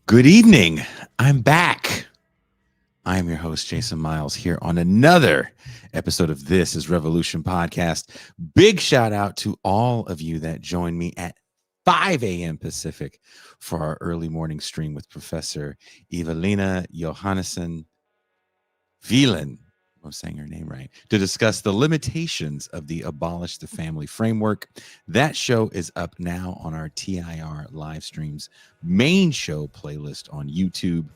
Good evening. I'm back. I am your host, Jason Miles, here on another episode of This is Revolution podcast. Big shout out to all of you that joined me at 5 a.m. Pacific for our early morning stream with Professor Evelina Johannesson Wieland. I'm saying her name right, to discuss the limitations of the Abolish the Family framework. That show is up now on our TIR live streams main show playlist on YouTube.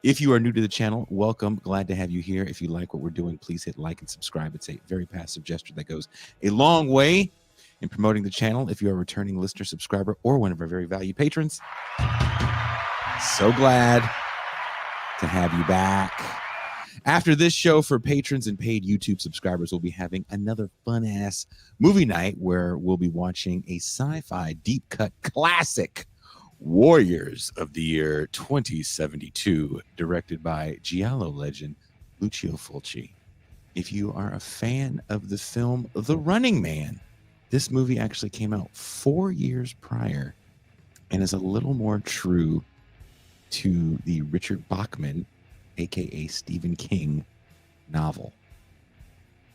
If you are new to the channel, welcome. Glad to have you here. If you like what we're doing, please hit like and subscribe. It's a very passive gesture that goes a long way in promoting the channel. If you are a returning listener, subscriber, or one of our very valued patrons, so glad to have you back. After this show, for patrons and paid YouTube subscribers, we'll be having another fun-ass movie night where we'll be watching a sci-fi deep-cut classic, Warriors of the Year 2072, directed by Giallo legend Lucio Fulci. If you are a fan of the film The Running Man, this movie actually came out 4 years prior and is a little more true to the Richard Bachman, aka Stephen King, novel.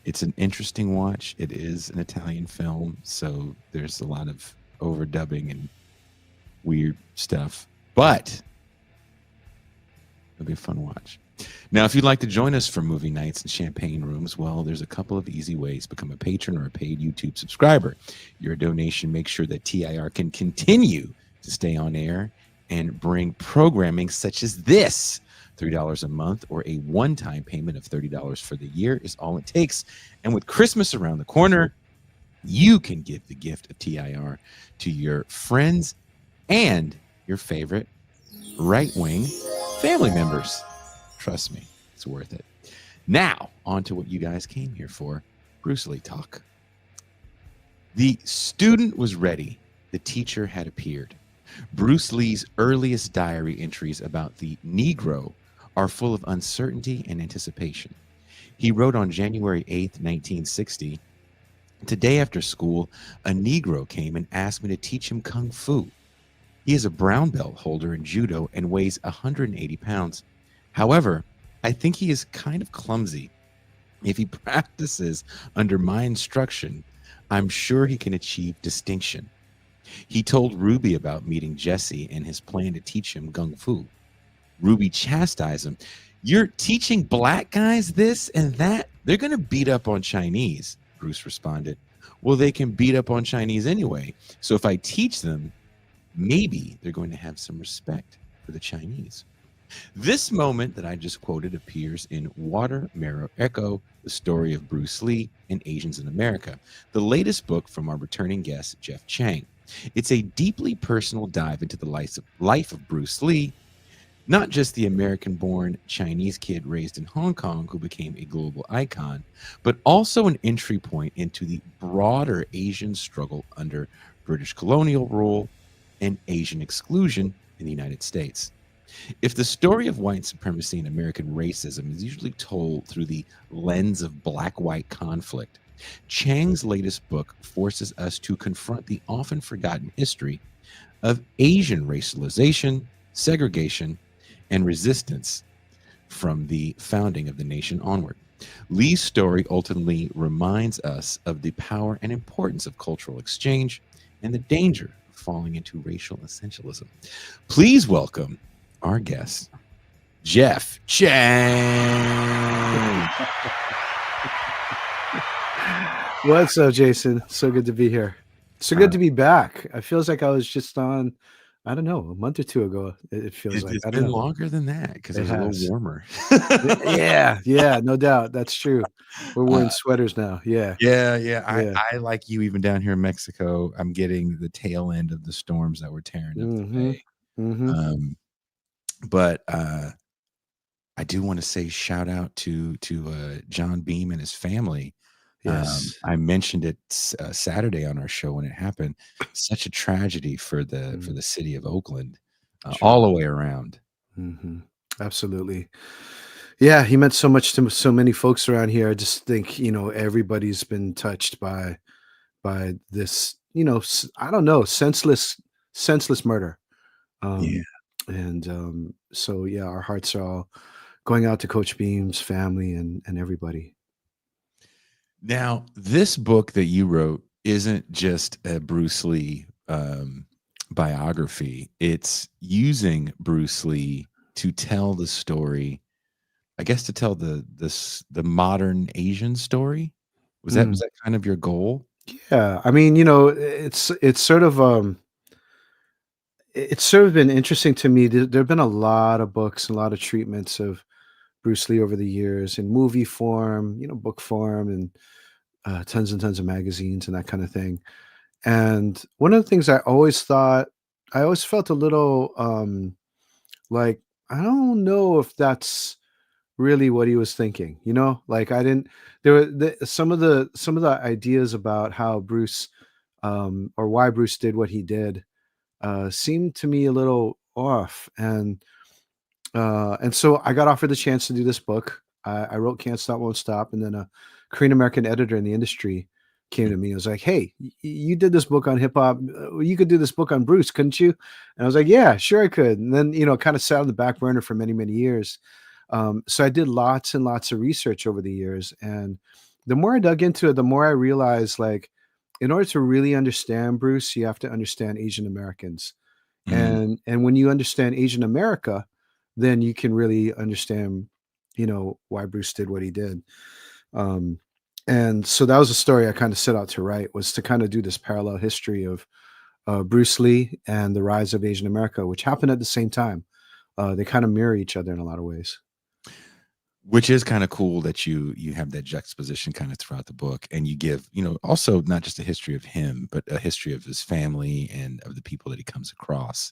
It's an interesting watch. It is an Italian film, so there's a lot of overdubbing and weird stuff, but it'll be a fun watch. Now, if you'd like to join us for movie nights and champagne rooms, well, there's a couple of easy ways. Become a patron or a paid YouTube subscriber. Your donation makes sure that TIR can continue to stay on air and bring programming such as this. $3 a month or a one-time payment of $30 for the year is all it takes. And with Christmas around the corner, you can give the gift of TIR to your friends and your favorite right-wing family members. Trust me, it's worth it. Now, on to what you guys came here for, Bruce Lee talk. The student was ready. The teacher had appeared. Bruce Lee's earliest diary entries about the Negro are full of uncertainty and anticipation. He wrote on January 8th, 1960, "Today after school, a Negro came and asked me to teach him Kung Fu. He is a brown belt holder in judo and weighs 180 pounds. However, I think he is kind of clumsy. If he practices under my instruction, I'm sure he can achieve distinction." He told Ruby about meeting Jesse and his plan to teach him Kung Fu. Ruby chastised him. "You're teaching black guys this and that? They're going to beat up on Chinese." Bruce responded, "Well, they can beat up on Chinese anyway. So if I teach them, maybe they're going to have some respect for the Chinese." This moment that I just quoted appears in Water Marrow Echo, the story of Bruce Lee and Asians in America, the latest book from our returning guest, Jeff Chang. It's a deeply personal dive into the life of Bruce Lee, not just the American-born Chinese kid raised in Hong Kong who became a global icon, but also an entry point into the broader Asian struggle under British colonial rule and Asian exclusion in the United States. If the story of white supremacy and American racism is usually told through the lens of black-white conflict, Chang's latest book forces us to confront the often forgotten history of Asian racialization, segregation, and resistance from the founding of the nation onward. Lee's story ultimately reminds us of the power and importance of cultural exchange and the danger of falling into racial essentialism. Please welcome our guest, Jeff Chang. What's up, Jason? So good to be here. So good to be back. It feels like I was just on, I don't know, a month or two ago. It feels like It's I don't been know. longer than that because it It was a little has. warmer. Yeah, no doubt. That's true. We're wearing sweaters now. Yeah. Yeah. Yeah. I like you, even down here in Mexico, I'm getting the tail end of the storms that were tearing up the Mm-hmm. bay. Mm-hmm. But I do want to say shout out to John Beam and his family. Yes. I mentioned it Saturday on our show when it happened. Such a tragedy for the city of Oakland, all the way around. Mm-hmm. Absolutely. Yeah, he meant so much to so many folks around here. I just think, everybody's been touched by this, I don't know, senseless murder. Yeah. And so yeah, our hearts are all going out to Coach Beam's family and everybody. Now, this book that you wrote isn't just a Bruce Lee biography. It's using Bruce Lee to tell the story, I guess, to tell the modern Asian story. Was Mm. that kind of your goal? Yeah, I mean, you know, it's sort of been interesting to me. There have been a lot of books, a lot of treatments of Bruce Lee over the years in movie form, you know, book form, and tons of magazines and that kind of thing. And one of the things I always felt a little like, I don't know if that's really what he was thinking, you know? Like I didn't there were some of the ideas about how Bruce or why Bruce did what he did seemed to me a little off. And so I got offered the chance to do this book. I wrote Can't Stop, Won't Stop. And then a Korean American editor in the industry came Mm, to me and was like, "Hey, you did this book on hip hop. You could do this book on Bruce, couldn't you?" And I was like, "Yeah, sure I could." And then, you know, kind of sat on the back burner for many, many years. So I did lots and lots of research over the years. And the more I dug into it, the more I realized like, in order to really understand Bruce, you have to understand Asian Americans. mm. And when you understand Asian America, then you can really understand, you know, why Bruce did what he did. Um, and so that was a story I kind of set out to write, was to kind of do this parallel history of Bruce Lee and the rise of Asian America, which happened at the same time. They kind of mirror each other in a lot of ways. Which is kinda cool that you have that juxtaposition kinda throughout the book, and you give, also not just a history of him, but a history of his family and of the people that he comes across.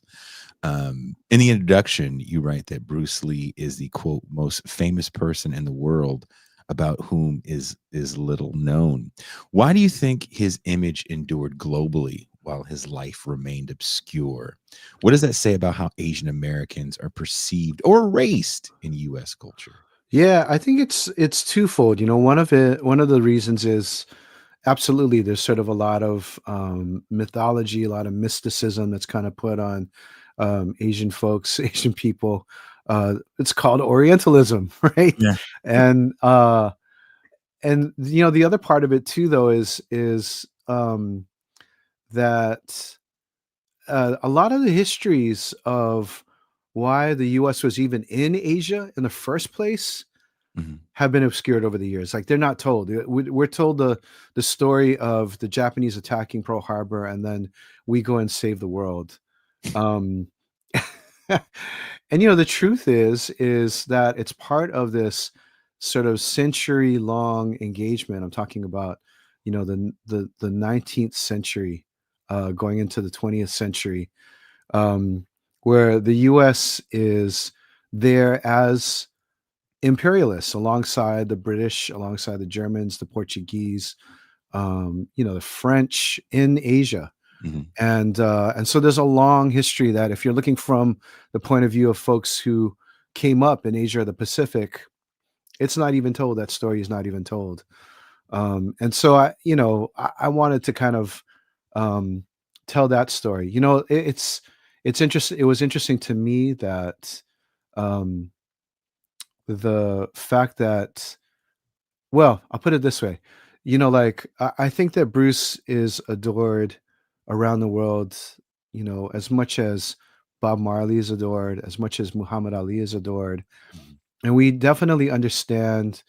In the introduction, you write that Bruce Lee is the, quote, "most famous person in the world about whom is little known." Why do you think his image endured globally while his life remained obscure? What does that say about how Asian Americans are perceived or erased in US culture? Yeah, I think it's twofold. You know, one of the reasons is absolutely there's sort of a lot of mythology, a lot of mysticism that's kind of put on Asian folks, Asian people. It's called Orientalism, right? Yeah. And and you know the other part of it too, though, is that a lot of the histories of why the U.S. was even in Asia in the first place Mhm. have been obscured over the years. Like they're not told. We're told the story of the Japanese attacking Pearl Harbor, and then we go and save the world. Um, and you know, the truth is that it's part of this sort of century long engagement. I'm talking about, you know, the 19th century, going into the 20th century, where the U.S. is there as imperialists alongside the British, alongside the Germans, the Portuguese, you know, the French in Asia. Mhm. And so there's a long history that if you're looking from the point of view of folks who came up in Asia or the Pacific, it's not even told. That story is not even told. And so I wanted to kind of um, tell that story. You know, it's interesting. It was interesting to me that um, the fact that, well, I'll put it this way. You know, like I think that Bruce is adored around the world, you know, as much as Bob Marley is adored, as much as Muhammad Ali is adored. Mhm. And we definitely understand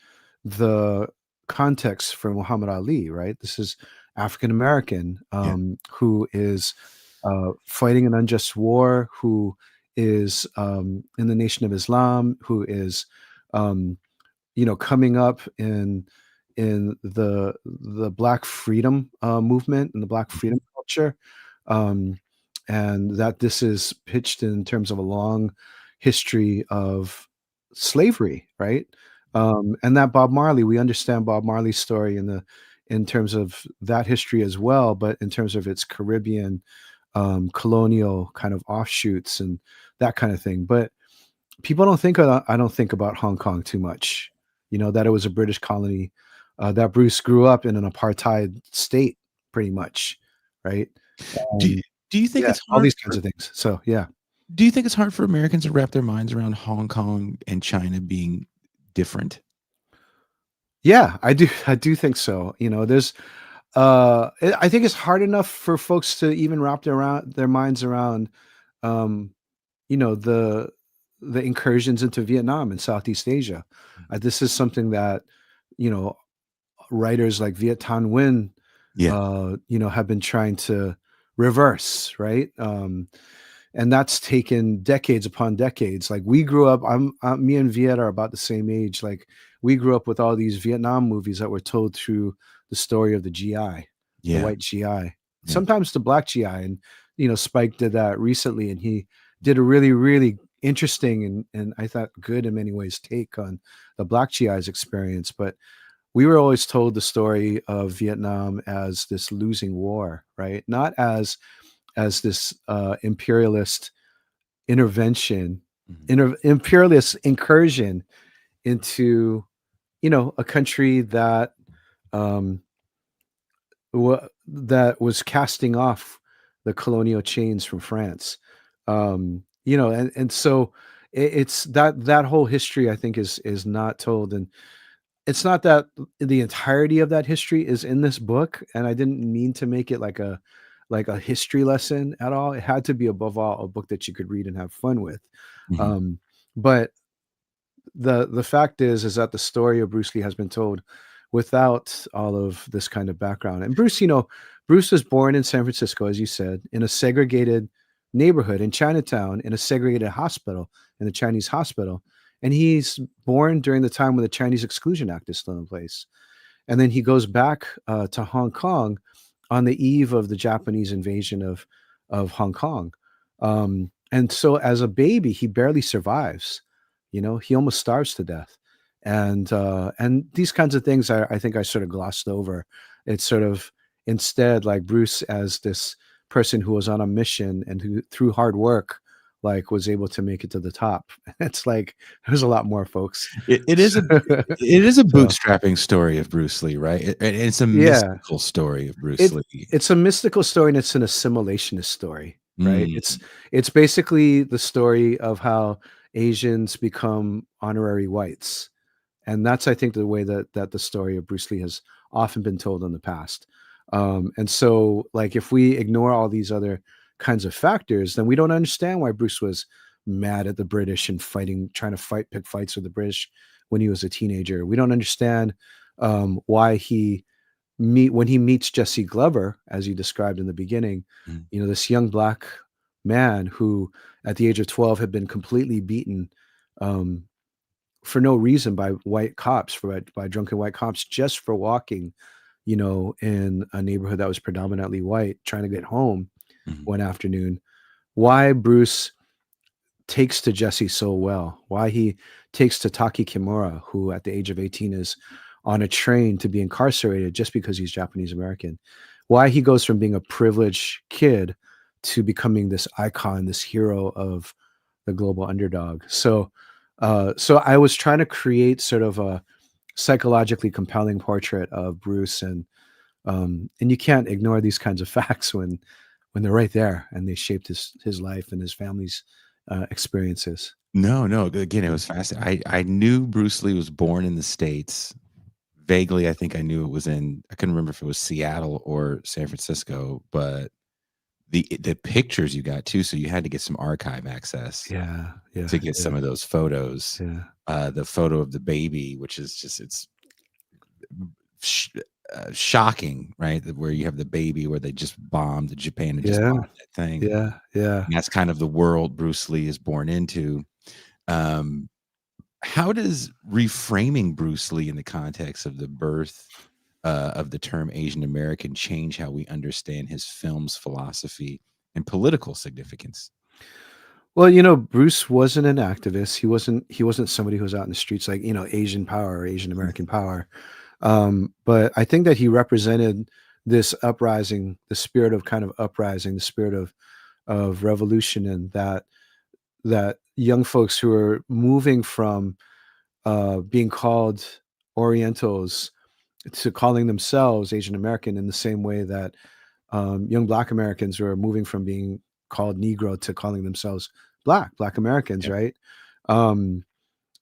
the context for Muhammad Ali, right? This is African American, Yeah. who is fighting an unjust war, who is in the Nation of Islam, who is um, you know, coming up in the Black freedom movement and the Black freedom Mhm. culture, um, and that this is pitched in terms of a long history of slavery, right? And that Bob Marley, we understand Bob Marley's story in terms of that history as well, but in terms of its Caribbean colonial kind of offshoots and that kind of thing. But people don't think I don't think about Hong Kong too much. You know, that it was a British colony, that Bruce grew up in an apartheid state pretty much, right? Do Um, do you think yeah, it's all hard these kinds of things. So, yeah. Do you think it's hard for Americans to wrap their minds around Hong Kong and China being different? Yeah, I do. I do think so. You know, there's I think it's hard enough for folks to even wrap their minds around, um, you know, the incursions into Vietnam and Southeast Asia. This is something that, you know, writers like Viet Thanh Nguyen, Yeah. you know, have been trying to reverse, right? And that's taken decades upon decades. Like we grew up, me and Viet are about the same age. Like we grew up with all these Vietnam movies that were told through the story of the GI, the Yeah. white GI, Yeah. sometimes the black GI. And, you know, Spike did that recently and he did a really, really interesting and I thought good in many ways take on the black GI's experience. But we were always told the story of Vietnam as this losing war, right? Not as this imperialist intervention, Mhm. imperialist incursion into, you know, a country that um, that was casting off the colonial chains from France. You know, and so it's that whole history I think is not told, and it's not that the entirety of that history is in this book, and I didn't mean to make it like a history lesson at all. It had to be above all a book that you could read and have fun with. Mhm. Um, but the fact is that the story of Bruce Lee has been told without all of this kind of background. And Bruce, you know, Bruce was born in San Francisco, as you said, in a segregated neighborhood in Chinatown, in a segregated hospital, in the Chinese hospital. And he's born during the time when the Chinese Exclusion Act is still in place. And then he goes back to Hong Kong on the eve of the Japanese invasion of Hong Kong. And so as a baby, he barely survives. You know, he almost starves to death. And these kinds of things I think I sort of glossed over. It's sort of instead like Bruce as this person who was on a mission and who through hard work like was able to make it to the top. It's like there's a lot more folks. It is a So bootstrapping story of Bruce Lee, right? It's a yeah, mystical story of Bruce It Lee. it's a mystical story and it's an assimilationist story, right? Mm. It's basically the story of how Asians become honorary whites. And that's I think the way that the story of Bruce Lee has often been told in the past. And so like if we ignore all these other kinds of factors, then we don't understand why Bruce was mad at the British and trying to pick fights with the British when he was a teenager. We don't understand why he meet when he meets Jesse Glover, as you described in the beginning, Mm. you know, this young black man who at the age of 12 had been completely beaten um, for no reason by white cops, by drunken white cops, just for walking, you know, in a neighborhood that was predominantly white, trying to get home Mhm. one afternoon. Why Bruce takes to Jesse so well, why he takes to Taki Kimura, who at the age of 18 is on a train to be incarcerated just because he's Japanese American, why he goes from being a privileged kid to becoming this icon, this hero of the global underdog. So I was trying to create sort of a psychologically compelling portrait of Bruce, and you can't ignore these kinds of facts when they're right there and they shaped his life and his family's experiences. No, no, again, it was fascinating. I knew Bruce Lee was born in the States. Vaguely, I think I knew it was I couldn't remember if it was Seattle or San Francisco, but the pictures you got too, so you had to get some archive access Yeah, yeah, to get yeah, some of those photos. yeah, The photo of the baby, which is just it's sh shocking, right? Where you have the baby where they just bombed Japan and just yeah, bombed that thing. yeah, yeah. And that's kind of the world Bruce Lee is born into. Um, how does reframing Bruce Lee in the context of the birth, of the term Asian American change how we understand his film's philosophy and political significance? Well, you know, Bruce wasn't an activist. He wasn't somebody who was out in the streets like, you know, Asian power or Asian American power. But I think that he represented this uprising, the spirit of kind of uprising, the spirit of revolution, and that young folks who are moving from being called Orientals to calling themselves Asian American in the same way that young Black Americans were moving from being called Negro to calling themselves Black Americans, Yep. right? Um,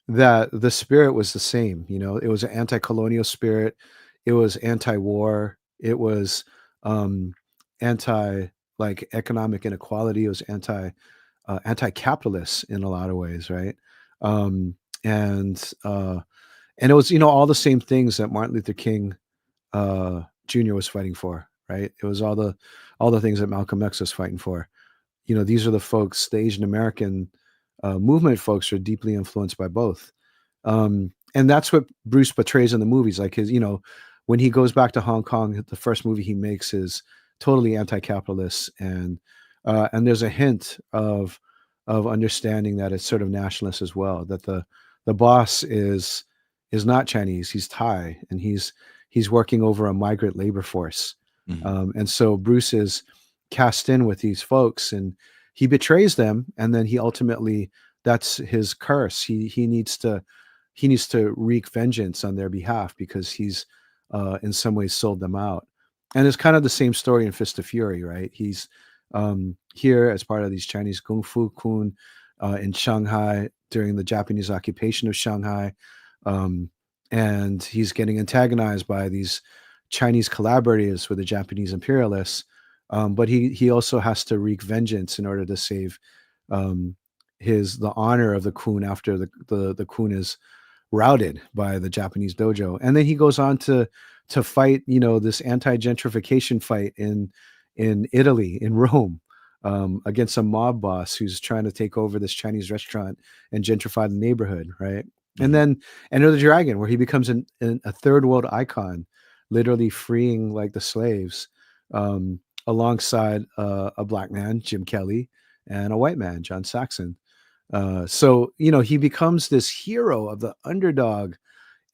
that the spirit was the same. You know, it was an anti-colonial spirit. It was anti-war. It was anti like economic inequality. It was anti-capitalist in a lot of ways, right? Um, and and it was, you know, all the same things that Martin Luther King Jr. was fighting for, right? It was all the things that Malcolm X was fighting for. You know, these are the folks, the Asian American movement folks are deeply influenced by both. And that's what Bruce portrays in the movies. Like his, you know, when he goes back to Hong Kong, the first movie he makes is totally anti-capitalist, and there's a hint of understanding that it's sort of nationalist as well. That the boss is not Chinese, he's Thai, and he's working over a migrant labor force. Mhm. And so Bruce is cast in with these folks, and he betrays them, and then he ultimately, that's his curse. He needs to wreak vengeance on their behalf because he's in some ways sold them out. And it's kind of the same story in Fist of Fury, right? He's here as part of these Chinese Kung Fu Kun in Shanghai during the Japanese occupation of Shanghai. Um, and he's getting antagonized by these Chinese collaborators with the Japanese imperialists. But he also has to wreak vengeance in order to save um, the honor of the Kun after the Kun is routed by the Japanese dojo. And then he goes on to fight, you know, this anti-gentrification fight in Italy, in Rome, against a mob boss who's trying to take over this Chinese restaurant and gentrify the neighborhood, right? And Mhm. then Enter the Dragon, where he becomes a third world icon, literally freeing like the slaves, alongside a black man, Jim Kelly, and a white man, John Saxon. So, you know, he becomes this hero of the underdog.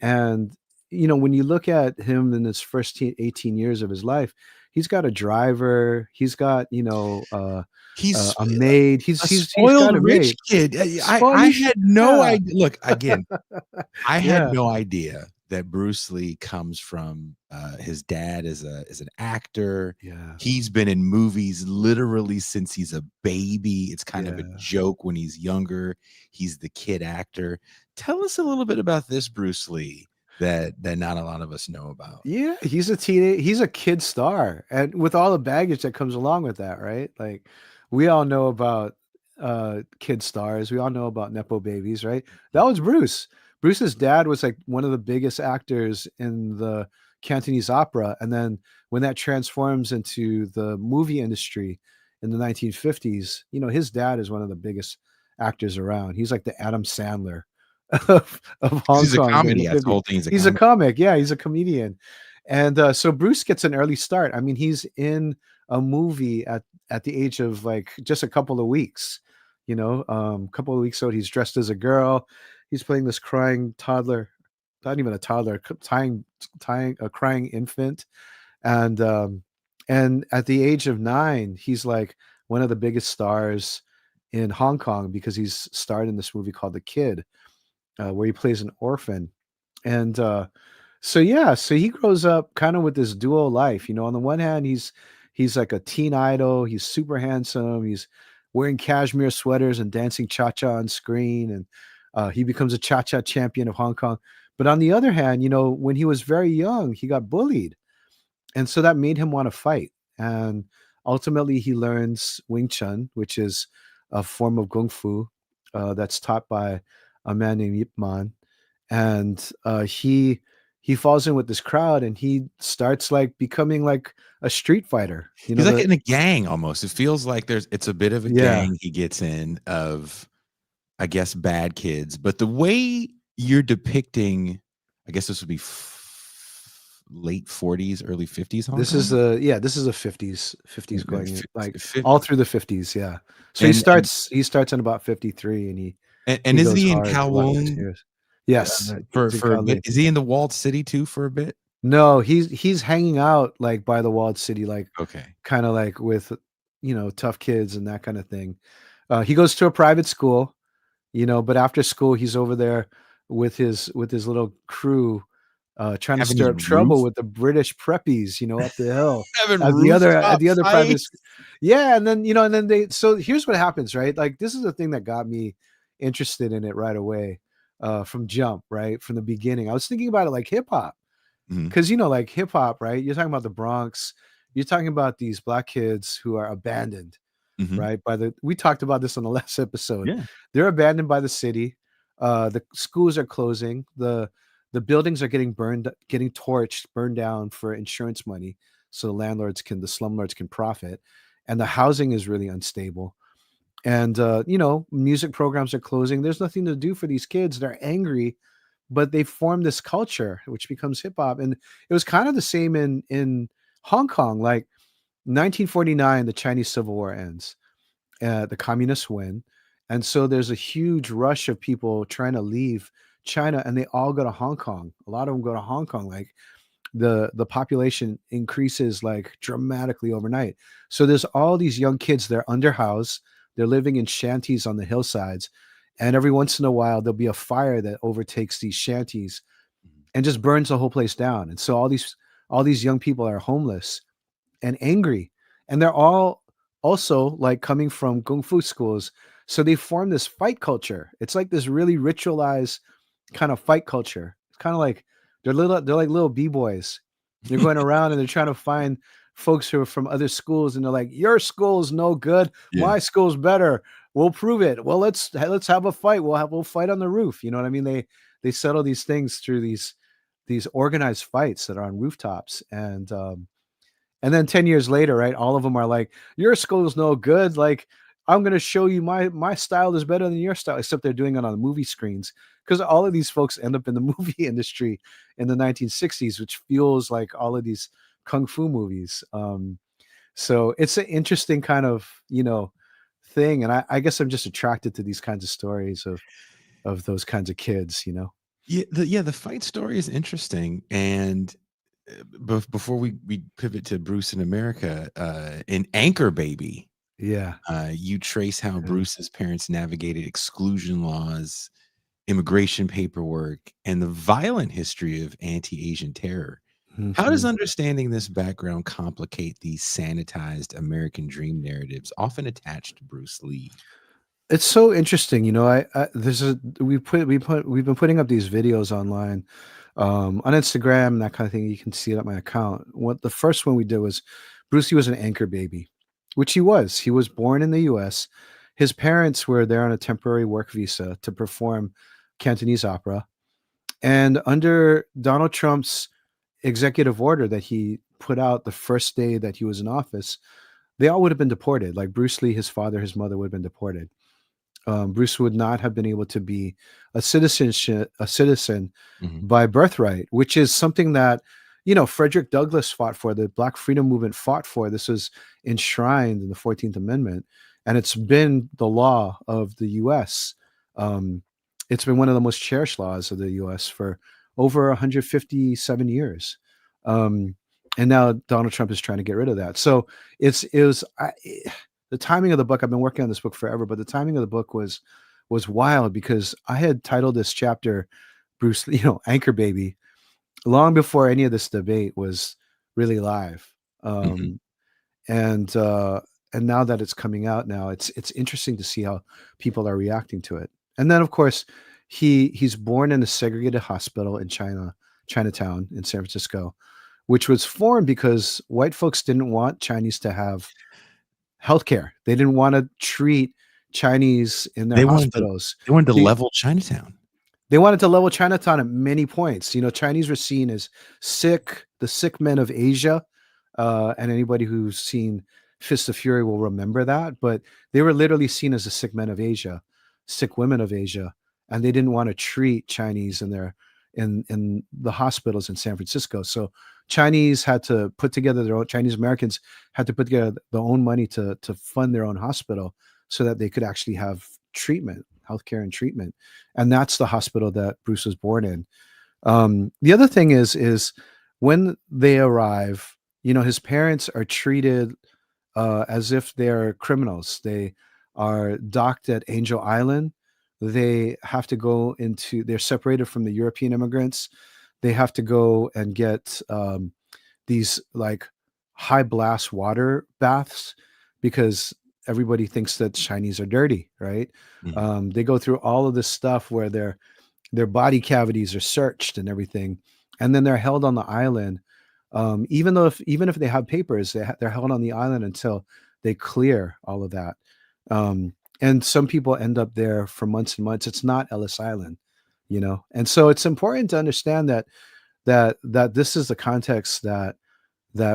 And, you know, when you look at him in his first 18 years of his life, he's got a driver, he's got, you know, He's a maid. a He's got spoiled a rich maid. kid. I He's, had no yeah, idea. Look, again, I had yeah, no idea that Bruce Lee comes from, his dad is an actor. yeah, He's been in movies literally since he's a baby. It's kind of a yeah. joke when he's younger. He's the kid actor. Tell us a little bit about this Bruce Lee that not a lot of us know about. Yeah, he's a kid star, and with all the baggage that comes along with that, right? Like, we all know about kid stars, we all know about nepo babies, right? That was Bruce. Bruce's dad was like one of the biggest actors in the Cantonese opera, and then when that transforms into the movie industry in the 1950s, you know, his dad is one of the biggest actors around. He's like the Adam Sandler of 'Cause Hong he's a Kong during comedy. the That's the 50s. whole thing. He's a He's a comedy. comic, yeah, he's a comedian. And so Bruce gets an early start. I mean, he's in a movie at the age of like just a couple of weeks, you know, couple of weeks old. He's dressed as a girl. He's playing this crying toddler, not even a toddler, tying a crying infant. And and at the age of 9, he's like one of the biggest stars in Hong Kong because he's starred in this movie called The Kid, where he plays an orphan. And so yeah, so he grows up kind of with this dual life. You know, on the one hand, he's like a teen idol. He's super handsome. He's wearing cashmere sweaters and dancing cha-cha on screen, and he becomes a cha-cha champion of Hong Kong. But on the other hand, you know, when he was very young, he got bullied, and so that made him want to fight. And ultimately, he learns Wing Chun, which is a form of kung fu that's taught by a man named Yip Man. And he falls in with this crowd, and he starts like becoming like a street fighter. You know He's like the in a gang almost. It feels like it's a bit of a Yeah, gang he gets in of, I guess, bad kids. But the way you're depicting, I guess this would be late 40s, early 50s Hong Kong? this is a 50s Okay, going in, like fif all through the 50s. Yeah, so and he starts in about 53, and and he isn't goes he in hard for about 6 Kowloon, years. Yes, he's in for a bit? Kowloon. Is he in the walled city too for a bit? No, he's hanging out like by the walled city, like Okay. kind of like with, you know, tough kids and that kind of thing. He goes to a private school, you know, but after school he's over there with his little crew, trying to Having stir a up trouble roof, with the British preppies, up the hill having at rooftop the other private fights. yeah, and then and then they so here's what happens, right? Like this is the thing that got me interested in it right away, from jump, right? From the beginning. I was thinking about it like hip hop. Mhm, Because like hip hop, right? You're talking about the Bronx, you're talking about these black kids who are abandoned, mhm. right? We talked about this on the last episode. Yeah. They're abandoned by the city. The schools are closing. The buildings are getting burned, getting torched, burned down for insurance money, so the slumlords can profit, and the housing is really unstable. And music programs are closing. There's nothing to do for these kids. They're angry, but they form this culture which becomes hip hop. And it was kind of the same in Hong Kong. Like 1949, the Chinese Civil War ends, the communists win, and so there's a huge rush of people trying to leave China, and they all go to Hong Kong. A lot of them go to Hong Kong. Like the population increases like dramatically overnight. So there's all these young kids. They're underhoused. They're living in shanties on the hillsides, and every once in a while there'll be a fire that overtakes these shanties and just burns the whole place down. And so all these young people are homeless and angry, and they're all also like coming from kung fu schools. So they form this fight culture. It's like this really ritualized kind of fight culture. It's kind of like they're like little b-boys. They're going around and they're trying to find folks who are from other schools, and they're like, your school's no good, Yeah. my school's better, we'll prove it. Well, let's have a fight. We'll fight on the roof. You know what I mean? They settle these things through these organized fights that are on rooftops. And then 10 years later, right, all of them are like, your school's no good. Like, I'm going to show you my style is better than your style, except they're doing it on movie screens, because all of these folks end up in the movie industry in the 1960s, which fuels like all of these kung fu movies. So it's an interesting kind of, thing. And I guess I'm just attracted to these kinds of stories of those kinds of kids. Yeah, the fight story is interesting, and before we pivot to Bruce in America, in Anchor Baby, Yeah. you trace how Yeah. Bruce's parents navigated exclusion laws, immigration paperwork, and the violent history of anti-Asian terror. How does Mhm. understanding this background complicate these sanitized American dream narratives often attached to Bruce Lee? It's so interesting, I there's a we've been putting up these videos online, on Instagram and that kind of thing. You can see it at my account. What the first one we did was Bruce Lee was an anchor baby, which he was. He was born in the U.S. His parents were there on a temporary work visa to perform Cantonese opera, and under Donald Trump's executive order that he put out the first day that he was in office, they all would have been deported. Like Bruce Lee, his father, his mother would have been deported. Bruce would not have been able to be a citizen Mhm. by birthright, which is something that Frederick Douglass fought for. The Black Freedom Movement fought for. This was enshrined in the 14th Amendment, and it's been the law of the U.S. Um, it's been one of the most cherished laws of the U.S. for over 157 years. Um, and now Donald Trump is trying to get rid of that. So the timing of the book. I've been working on this book forever, but the timing of the book was wild, because I had titled this chapter Bruce Lee, Anchor Baby, long before any of this debate was really live. Mhm. Um, and uh, and now that it's coming out now, it's interesting to see how people are reacting to it. And then, of course, he's born in a segregated hospital in Chinatown in San Francisco, which was formed because white folks didn't want Chinese to have healthcare. They didn't want to treat Chinese in their They wanted to hospitals. they wanted to They level Chinatown. they wanted to level Chinatown at many points. Chinese were seen as the sick men of Asia, and anybody who's seen Fist of Fury will remember that. But they were literally seen as the sick men of Asia, sick women of Asia, and they didn't want to treat Chinese in the hospitals in San Francisco. So Chinese Americans had to put together their own money to fund their own hospital so that they could actually have healthcare and treatment. And that's the hospital that Bruce was born in. The other thing is when they arrive, his parents are treated as if they're criminals. They are docked at Angel Island. They're separated from the European immigrants. they have to go and get these like high blast water baths because everybody thinks that Chinese are dirty, right? Mhm. They go through all of this stuff where their body cavities are searched and everything, and then they're held on the island. Even if they have papers, they're held on the island until they clear all of that. Um, and some people end up there for months and months. It's not Ellis Island, and so it's important to understand that this is the context that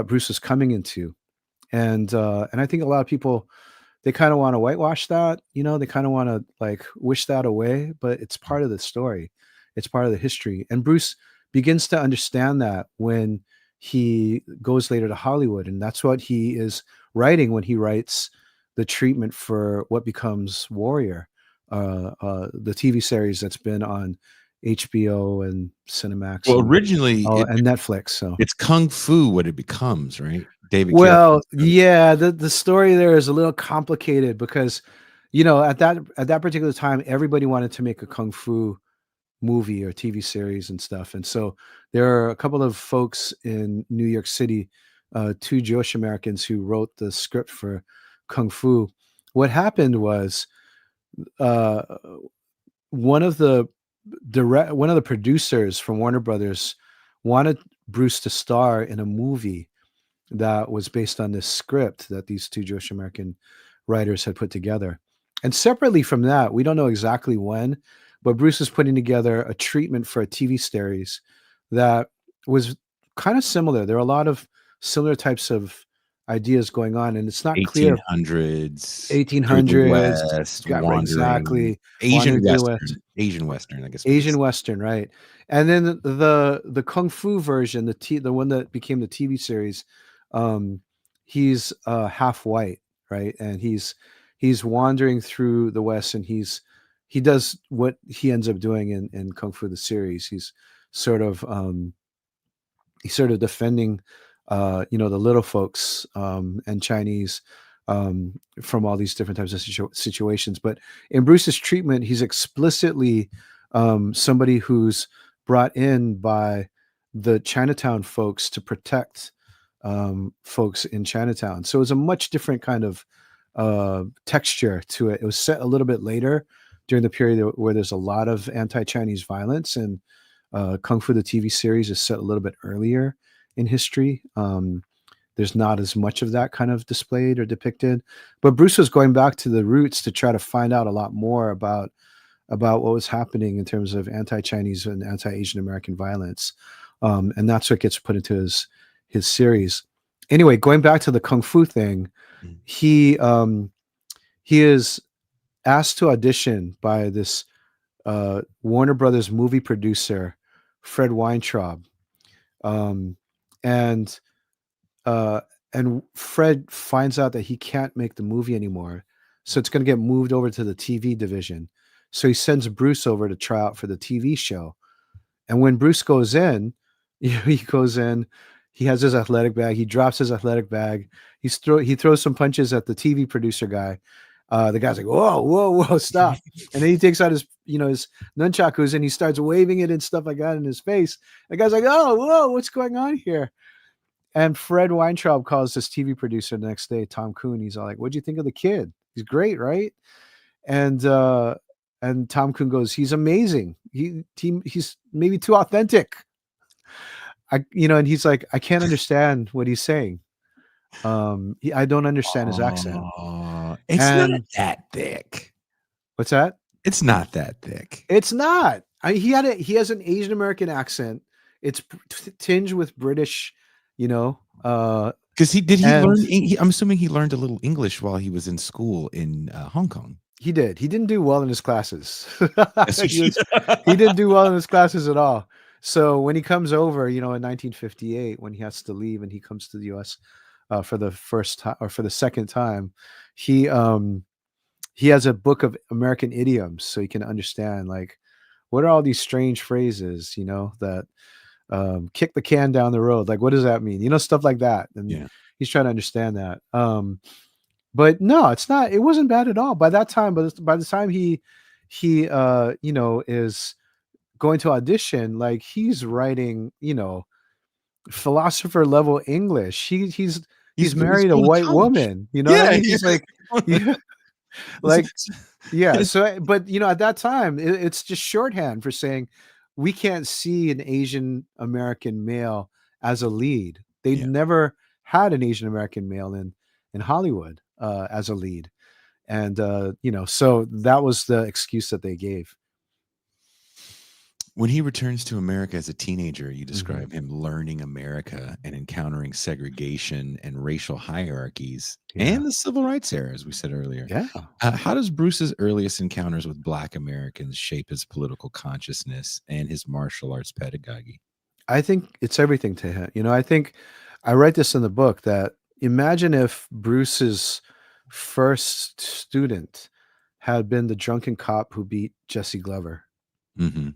Bruce is coming into, and I think a lot of people, they kind of want to whitewash that, they kind of want to like wish that away, but it's part of the story. It's part of the history. And Bruce begins to understand that when he goes later to Hollywood. And that's what he is writing when he writes the treatment for what becomes Warrior, the TV series that's been on HBO and Cinemax Well, and originally and Netflix. So it's kung fu what it becomes, right? David well, Carradine. yeah, the story there is a little complicated because, at that particular time, everybody wanted to make a kung fu movie or TV series and stuff, and so there are a couple of folks in New York City, two Jewish Americans who wrote the script for Kung Fu. What happened was, uh, one of the one of the producers from Warner Brothers wanted Bruce to star in a movie that was based on this script that these two Jewish American writers had put together. And separately from that, we don't know exactly when, but Bruce is putting together a treatment for a TV series that was kind of similar. There are a lot of similar types of ideas going on, and it's not clear. 1800s through the 1800s, West, got right, wandering exactly, wandering through the Western, West. Asian Western, I guess we could Asian say. Western, right? And then the Kung Fu version, the one that became the TV series, um, he's half white, right? And he's wandering through the West, and he does what he ends up doing in Kung Fu the series. Sort of he's sort of defending the little folks and Chinese from all these different types of situations. But in Bruce's treatment, he's explicitly somebody who's brought in by the Chinatown folks to protect folks in Chinatown. So it's a much different kind of texture to it. It was set a little bit later during the period where there's a lot of anti-Chinese violence, and Kung Fu the TV series is set a little bit earlier in history. There's not as much of that kind of displayed or depicted, but Bruce was going back to the roots to try to find out a lot more about what was happening in terms of anti-Chinese and anti-Asian American violence, and that's what gets put into his series. Anyway, going back to the Kung Fu thing, Mm. he is asked to audition by this Warner Brothers movie producer, Fred Weintraub, um, and uh, and Fred finds out that he can't make the movie anymore, so it's going to get moved over to the TV division. So he sends Bruce over to try out for the TV show. And when Bruce goes in, he goes in, he has his athletic bag, he drops his athletic bag, he throws some punches at the TV producer guy. The guy's like, whoa, whoa, whoa, stop. And then he takes out his nunchakus and he starts waving it and stuff like that in his face. The guy's like, oh, whoa, what's going on here? And Fred Weintraub calls this TV producer the next day, Tom Kuhn. He's all like, what'd you think of the kid? He's great, right? And Tom Kuhn goes, he's amazing. He's maybe too authentic. And he's like, I can't understand what he's saying. I don't understand his accent. It's not And that thick. what's that? It's not that thick. It's not. He has an Asian American accent. It's tinged with British, Because did he and learn? I'm assuming he learned a little English while he was in school in Hong Kong. he did. He didn't do well in his classes. That's what He didn't do well in his classes at all. So when he comes over, in 1958, when he has to leave and he comes to the U.S. For the first time or for the second time, he has a book of American idioms, so he can understand like what are all these strange phrases, that kick the can down the road. Like, what does that mean? Stuff like that. And Yeah. he's trying to understand that. But no, it's not. It wasn't bad at all by that time. But by the time he is going to audition, like he's writing, philosopher level English. He's He's married a going to white college. woman. You know what I Yeah, mean? He's like, yeah, like yeah. It's- So, but at that time, it's just shorthand for saying we can't see an Asian American male as a lead. They'd yeah. never had an Asian American male in Hollywood as a lead, and so that was the excuse that they gave. When he returns to America as a teenager, you Mhm. describe him learning America and encountering segregation and racial hierarchies Yeah, and the civil rights era, as we said earlier. yeah. How does Bruce's earliest encounters with Black Americans shape his political consciousness and his martial arts pedagogy? I think it's everything to him. I think I write this in the book that imagine if Bruce's first student had been the drunken cop who beat Jesse Glover. Hmm.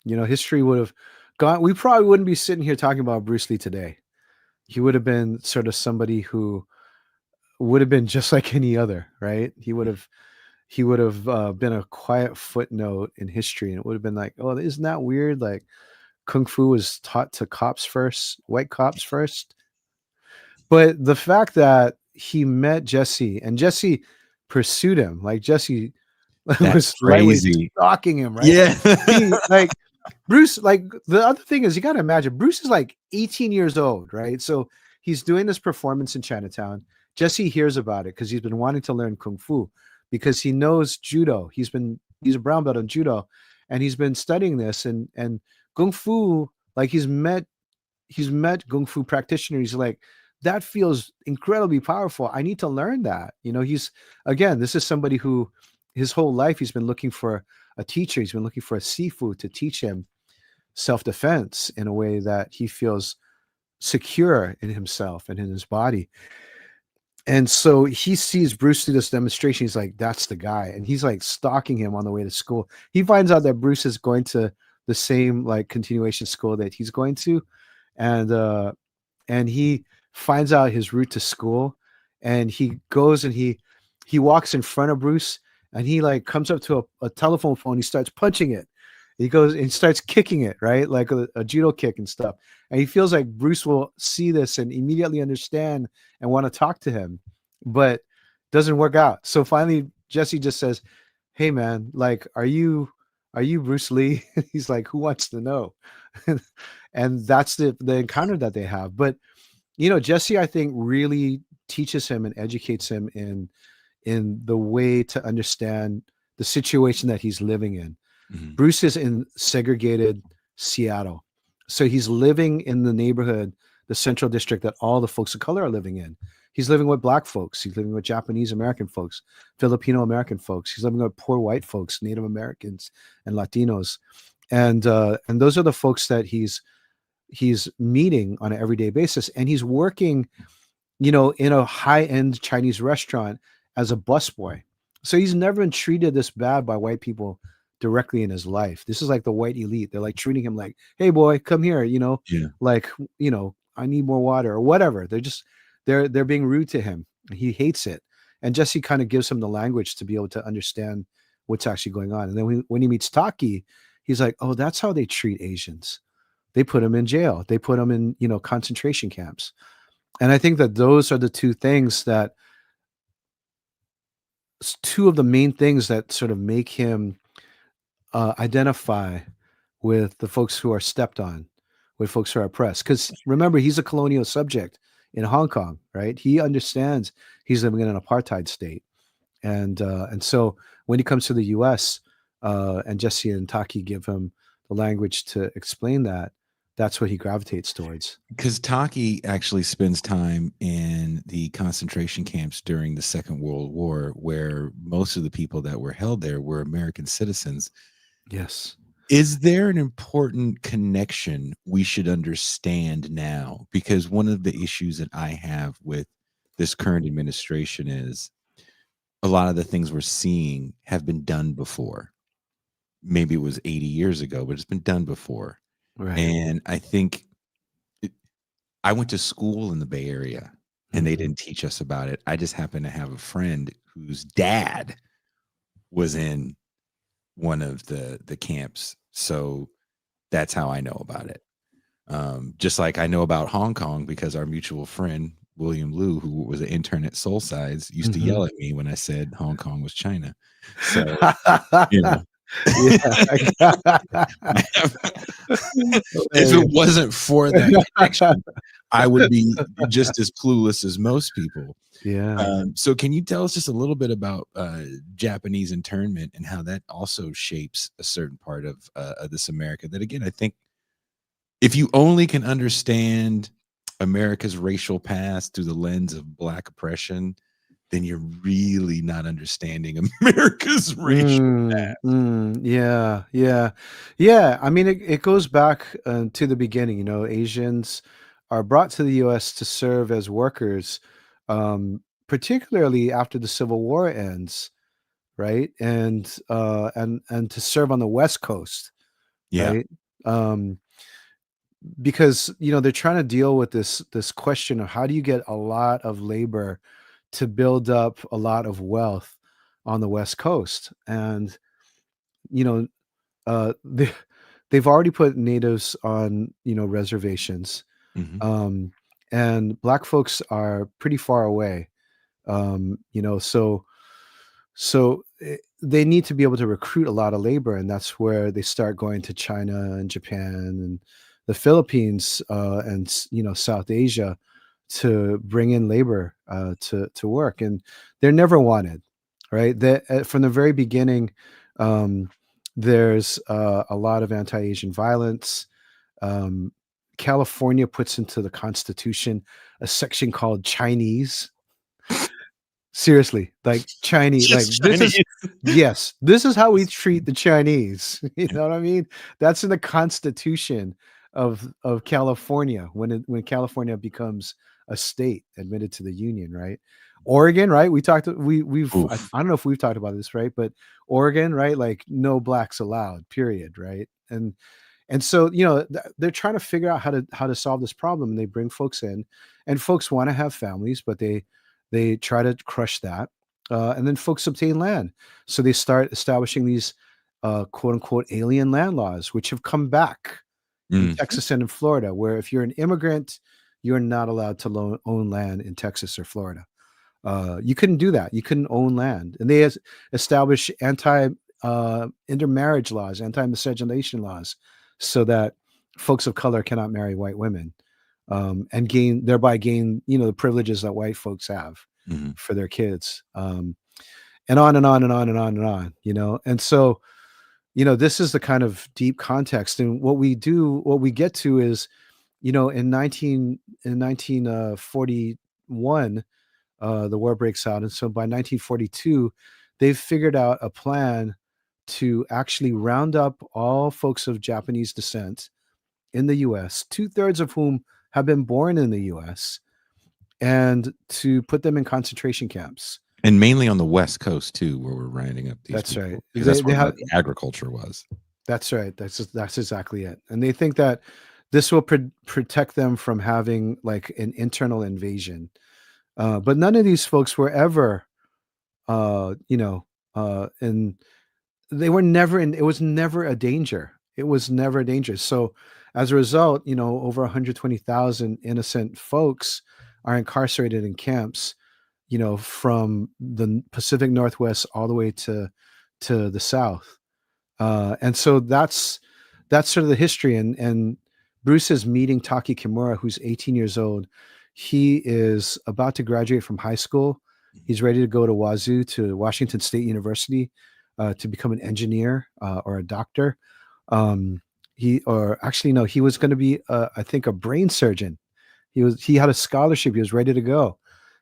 History would have gone. We probably wouldn't be sitting here talking about Bruce Lee today. He would have been sort of somebody who would have been just like any other, right? He would have been a quiet footnote in history, and it would have been like, oh, isn't that weird? Like kung fu was taught to cops first, white cops first. But the fact that he met Jesse and Jesse pursued him, like Jesse That's was lightweight crazy. stalking him, right? Yeah. He like Bruce, like the other thing is you got to imagine Bruce is like 18 years old, right? So he's doing this performance in Chinatown. Jesse hears about it because he's been wanting to learn kung fu because he knows judo. He's a brown belt in judo, and he's been studying this and kung fu. Like he's met kung fu practitioners. He's like, that feels incredibly powerful. I need to learn that. He's again, this is somebody who his whole life he's been looking for a teacher. He's been looking for a Sifu to teach him self-defense in a way that he feels secure in himself and in his body. And so he sees Bruce do this demonstration. He's like, that's the guy. And he's like stalking him on the way to school. He finds out that Bruce is going to the same like continuation school that he's going to. And he finds out his route to school, and he goes and he walks in front of Bruce, and he like comes up to a telephone phone. He starts punching it. He goes and starts kicking it, right? Like a judo kick and stuff. And he feels like Bruce will see this and immediately understand and want to talk to him, but doesn't work out. So finally, Jesse just says, "Hey man, like, are you Bruce Lee?" He's like, "Who wants to know?" And that's the encounter that they have. But Jesse, I think, really teaches him and educates him in the way to understand the situation that he's living in. Mhm. Bruce is in segregated Seattle. So he's living in the neighborhood, the central district that all the folks of color are living in. He's living with black folks. He's living with Japanese American folks, Filipino American folks. He's living with poor white folks, Native Americans, and Latinos. And those are the folks that he's meeting on an everyday basis. And he's working, in a high-end Chinese restaurant as a busboy. So he's never been treated this bad by white people directly in his life. This is like the white elite. They're like treating him like, "Hey boy, come here, Yeah. like, I need more water," or whatever. They're being rude to him. He hates it. And Jesse kind of gives him the language to be able to understand what's actually going on. And then when he meets Taki, he's like, "Oh, that's how they treat Asians. They put them in jail. They put them in, concentration camps." And I think that those are the two of the main things that sort of make him identify with the folks who are stepped on, with folks who are oppressed. Because remember, he's a colonial subject in Hong Kong, right? He understands he's living in an apartheid state, and so when he comes to the U.S. And Jesse and Taki give him the language to explain that, that's what he gravitates towards. Because Taki actually spends time in the concentration camps during the Second World War, where most of the people that were held there were American citizens. Yes. Is there an important connection we should understand now? Because one of the issues that I have with this current administration is a lot of the things we're seeing have been done before. Maybe it was 80 years ago, but it's been done before. Right. And I think I went to school in the Bay Area and they Mhm. didn't teach us about it. I just happened to have a friend whose dad was in one of the camps. So That's how I know about it. Just like I know about Hong Kong because our mutual friend William Liu, who was an intern at Soul Sides, used to Mhm. yell at me when I said Hong Kong was China. So, you know, Yeah. if it Hilarious. wasn't for that connection, I would be just as clueless as most people. Yeah. So can you tell us just a little bit about Japanese internment and how that also shapes a certain part of this America that, again, I think if you only can understand America's racial past through the lens of Black oppression, then you're really not understanding America's racial past. Yeah, yeah, yeah. I mean, it goes back to the beginning. You know, Asians are brought to the U.S. to serve as workers, particularly after the Civil War ends, right? And to serve on the West Coast, Yeah. right? Um, because they're trying to deal with this question of how do you get a lot of labor to build up a lot of wealth on the West Coast, and you know they've already put natives on reservations, Mhm. um, and black folks are pretty far away, so they need to be able to recruit a lot of labor, and that's where they start going to China and Japan and the Philippines, and South Asia to bring in labor, to work, and they're never wanted, right? From the very beginning, um, there's a lot of anti-Asian violence. Um, California puts into the Constitution a section called Chinese. Seriously, like Chinese, like Just this is Chinese. yes, this is how we treat the Chinese. You know what I mean? That's in the Constitution of California when California becomes a state admitted to the Union, right? Oregon, right? I Oof. don't know if we've talked about this, right? But Oregon, right? Like no blacks allowed, period, right? And so they're trying to figure out how to solve this problem, and they bring folks in, and folks want to have families, but they try to crush that, and then folks obtain land, so they start establishing these quote unquote alien land laws, which have come back in Mhm. Texas and in Florida, where if you're an immigrant, you're not allowed to own land in Texas or Florida. You couldn't do that. You couldn't own land, and they establish anti intermarriage laws, anti miscegenation laws, so that folks of color cannot marry white women, and thereby gain the privileges that white folks have Mhm. for their kids, and on and on and on and on and on. And so this is the kind of deep context, and what we get to is in 1941, the war breaks out. And so by 1942, they've figured out a plan to actually round up all folks of Japanese descent in the US, two-thirds of whom have been born in the US, and to put them in concentration camps. And mainly on the West Coast too, where we're rounding up these That's right. people because They that's they where a lot have of the agriculture was. That's right. That's exactly it. And they think that this will protect them from having like an internal invasion. But none of these folks were ever, and they were never in. It was never a danger. It was never a danger. So, as a result, over 120,000 innocent folks are incarcerated in camps, from the Pacific Northwest all the way to the South. And so that's sort of the history. And Bruce is meeting Taki Kimura, who's 18 years old. He is about to graduate from high school. He's ready to go to Wazoo, to Washington State University, to become an engineer, or a doctor. Or actually, no, he was going to be, I think, a brain surgeon. He had a scholarship. He was ready to go,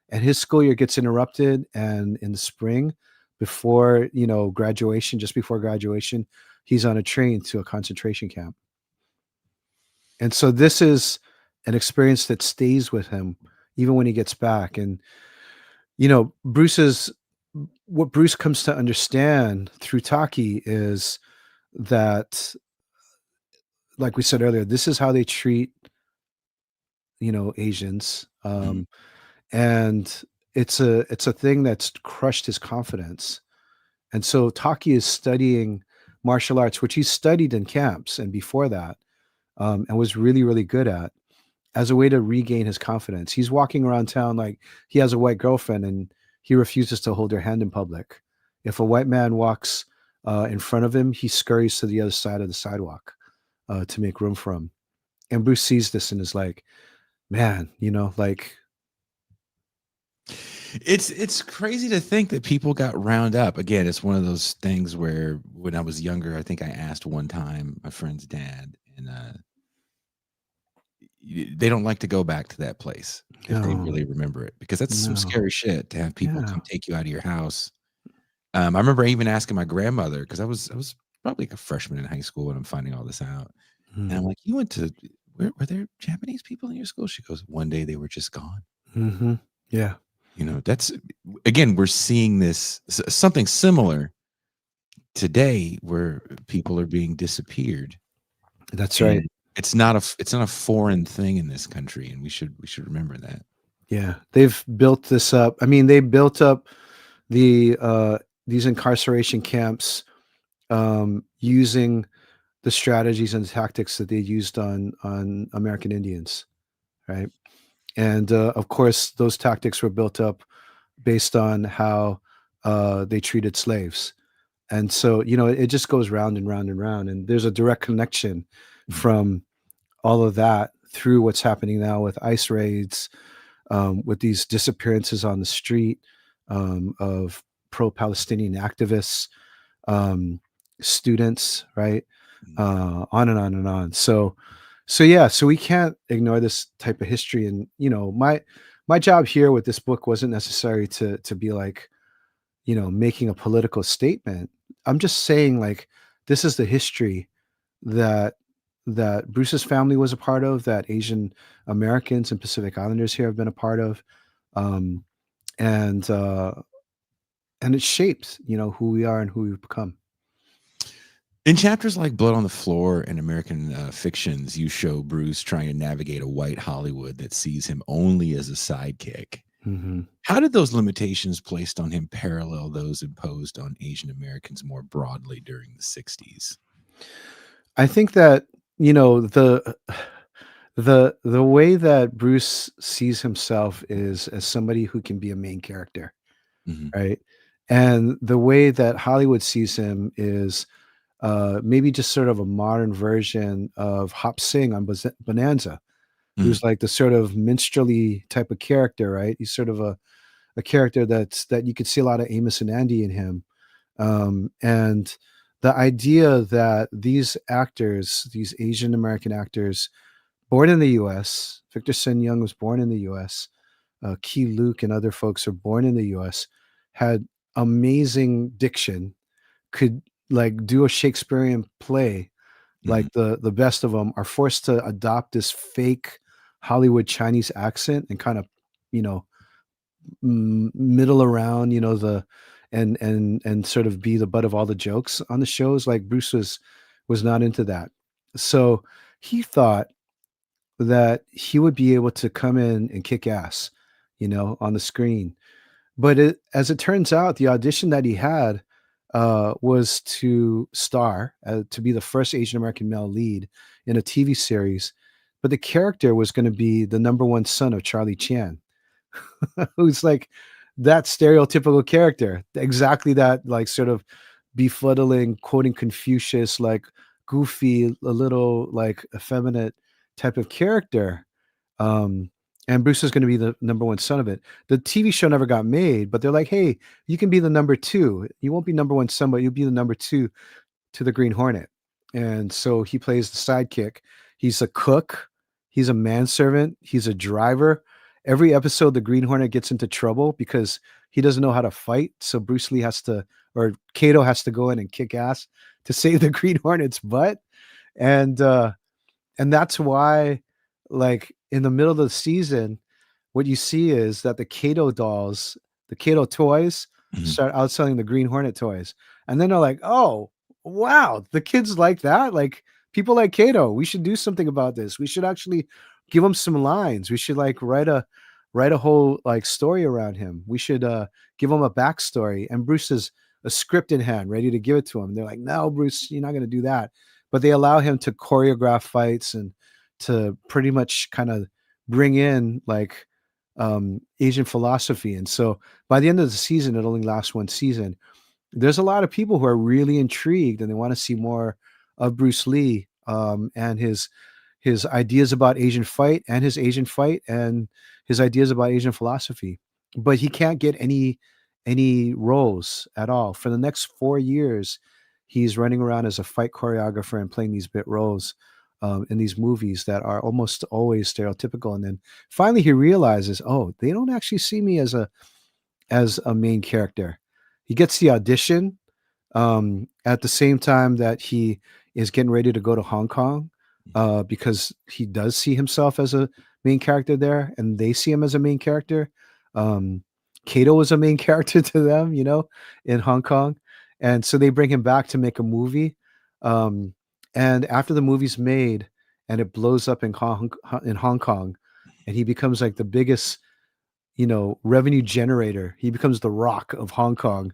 and his school year gets interrupted. And in the spring, before graduation, just before graduation, he's on a train to a concentration camp. And so this is an experience that stays with him even when he gets back. And Bruce's what Bruce comes to understand through Taki is that, like we said earlier, this is how they treat Asians. Mhm. And it's a thing that's crushed his confidence. And so Taki is studying martial arts, which he studied in camps and before that, and was really, really good at, as a way to regain his confidence. He's walking around town like he has a white girlfriend and he refuses to hold her hand in public. If a white man walks in front of him, he scurries to the other side of the sidewalk to make room for him. And Bruce sees this and is like, man, like, It's crazy to think that people got round up. Again, it's one of those things where when I was younger, I think I asked one time my friend's dad, and they don't like to go back to that place if they no, really remember it, because that's some no, scary shit to have people yeah, come take you out of your house. I remember even asking my grandmother, because I was probably like a freshman in high school when I'm finding all this out, and I'm like, "You went to were there Japanese people in your school?" She goes, "One day they were just gone." mm-hmm. Yeah, That's again, we're seeing this something similar today where people are being disappeared, that's right. and it's not a foreign thing in this country, and we should remember that. Yeah, they've built this up. I mean, they built up the these incarceration camps using the strategies and tactics that they used on American Indians, right? And of course, those tactics were built up based on how they treated slaves. And so, it just goes round and round and round. And there's a direct connection Mhm, from all of that through what's happening now with ICE raids, with these disappearances on the street of pro-Palestinian activists, um, students, right? mhm. On and on and on. So yeah, so we can't ignore this type of history. And my job here with this book wasn't necessary to be like, making a political statement. I'm just saying, like, this is the history that Bruce's family was a part of, that Asian Americans and Pacific Islanders here have been a part of, um, and uh, and it shapes, who we are and who we've become. In chapters like Blood on the Floor and American Fictions, you show Bruce trying to navigate a white Hollywood that sees him only as a sidekick. Hmm. How did those limitations placed on him parallel those imposed on Asian Americans more broadly during the 60s? I think that the way that Bruce sees himself is as somebody who can be a main character, Mhm, right? And the way that Hollywood sees him is maybe just sort of a modern version of Hop Sing on Bonanza, mhm, who's like the sort of minstrelly type of character, right? He's sort of a character that you could see a lot of Amos and Andy in him. And the idea that these actors, these Asian American actors, born in the U.S., Victor Sun Young was born in the U.S., Key Luke and other folks are born in the U.S., had amazing diction, could like do a Shakespearean play mhm, like the best of them, are forced to adopt this fake Hollywood Chinese accent and kind of, you know, middle around, the and sort of be the butt of all the jokes on the shows. Like Bruce was not into that. So he thought that he would be able to come in and kick ass, on the screen. But as it turns out, the audition that he had was to star, to be the first Asian American male lead in a TV series. But the character was going to be the number one son of Charlie Chan, who's like that stereotypical character, exactly that, like, sort of befuddling, quoting Confucius, like goofy, a little like effeminate type of character. Um, and Bruce is going to be the number one son of it. The TV show never got made, but they're like, hey, you can be the number two. You won't be number one son, but you'll be the number two to the Green Hornet. And so he plays the sidekick. He's a cook, he's a manservant, he's a driver. Every episode, the Green Hornet gets into trouble because he doesn't know how to fight. So Bruce Lee has to, or Kato has to go in and kick ass to save the Green Hornet's butt. And and that's why, like, in the middle of the season, what you see is that the Kato dolls, the Kato toys, mhm. start outselling the Green Hornet toys. And then they're like, oh, wow, the kids like that. Like, people like Kato. We should do something about this. We should actually give him some lines. We should like write a whole like story around him. We should give him a backstory. And Bruce says, a script in hand, ready to give it to him. They're like, no, Bruce, you're not going to do that. But they allow him to choreograph fights and to pretty much kind of bring in like Asian philosophy. And so by the end of the season, it only lasts one season. There's a lot of people who are really intrigued and they want to see more of Bruce Lee and his ideas about Asian fight and his Asian fight and his ideas about Asian philosophy. But he can't get any roles at all. For the next 4 years, he's running around as a fight choreographer and playing these bit roles in these movies that are almost always stereotypical. And then finally he realizes, oh, they don't actually see me as a main character. He gets the audition at the same time that he is getting ready to go to Hong Kong because he does see himself as a main character there, and they see him as a main character. Kato was a main character to them, in Hong Kong, and so they bring him back to make a movie. And after the movie's made and it blows up in Hong Kong, and he becomes like the biggest revenue generator. He becomes the Rock of Hong Kong.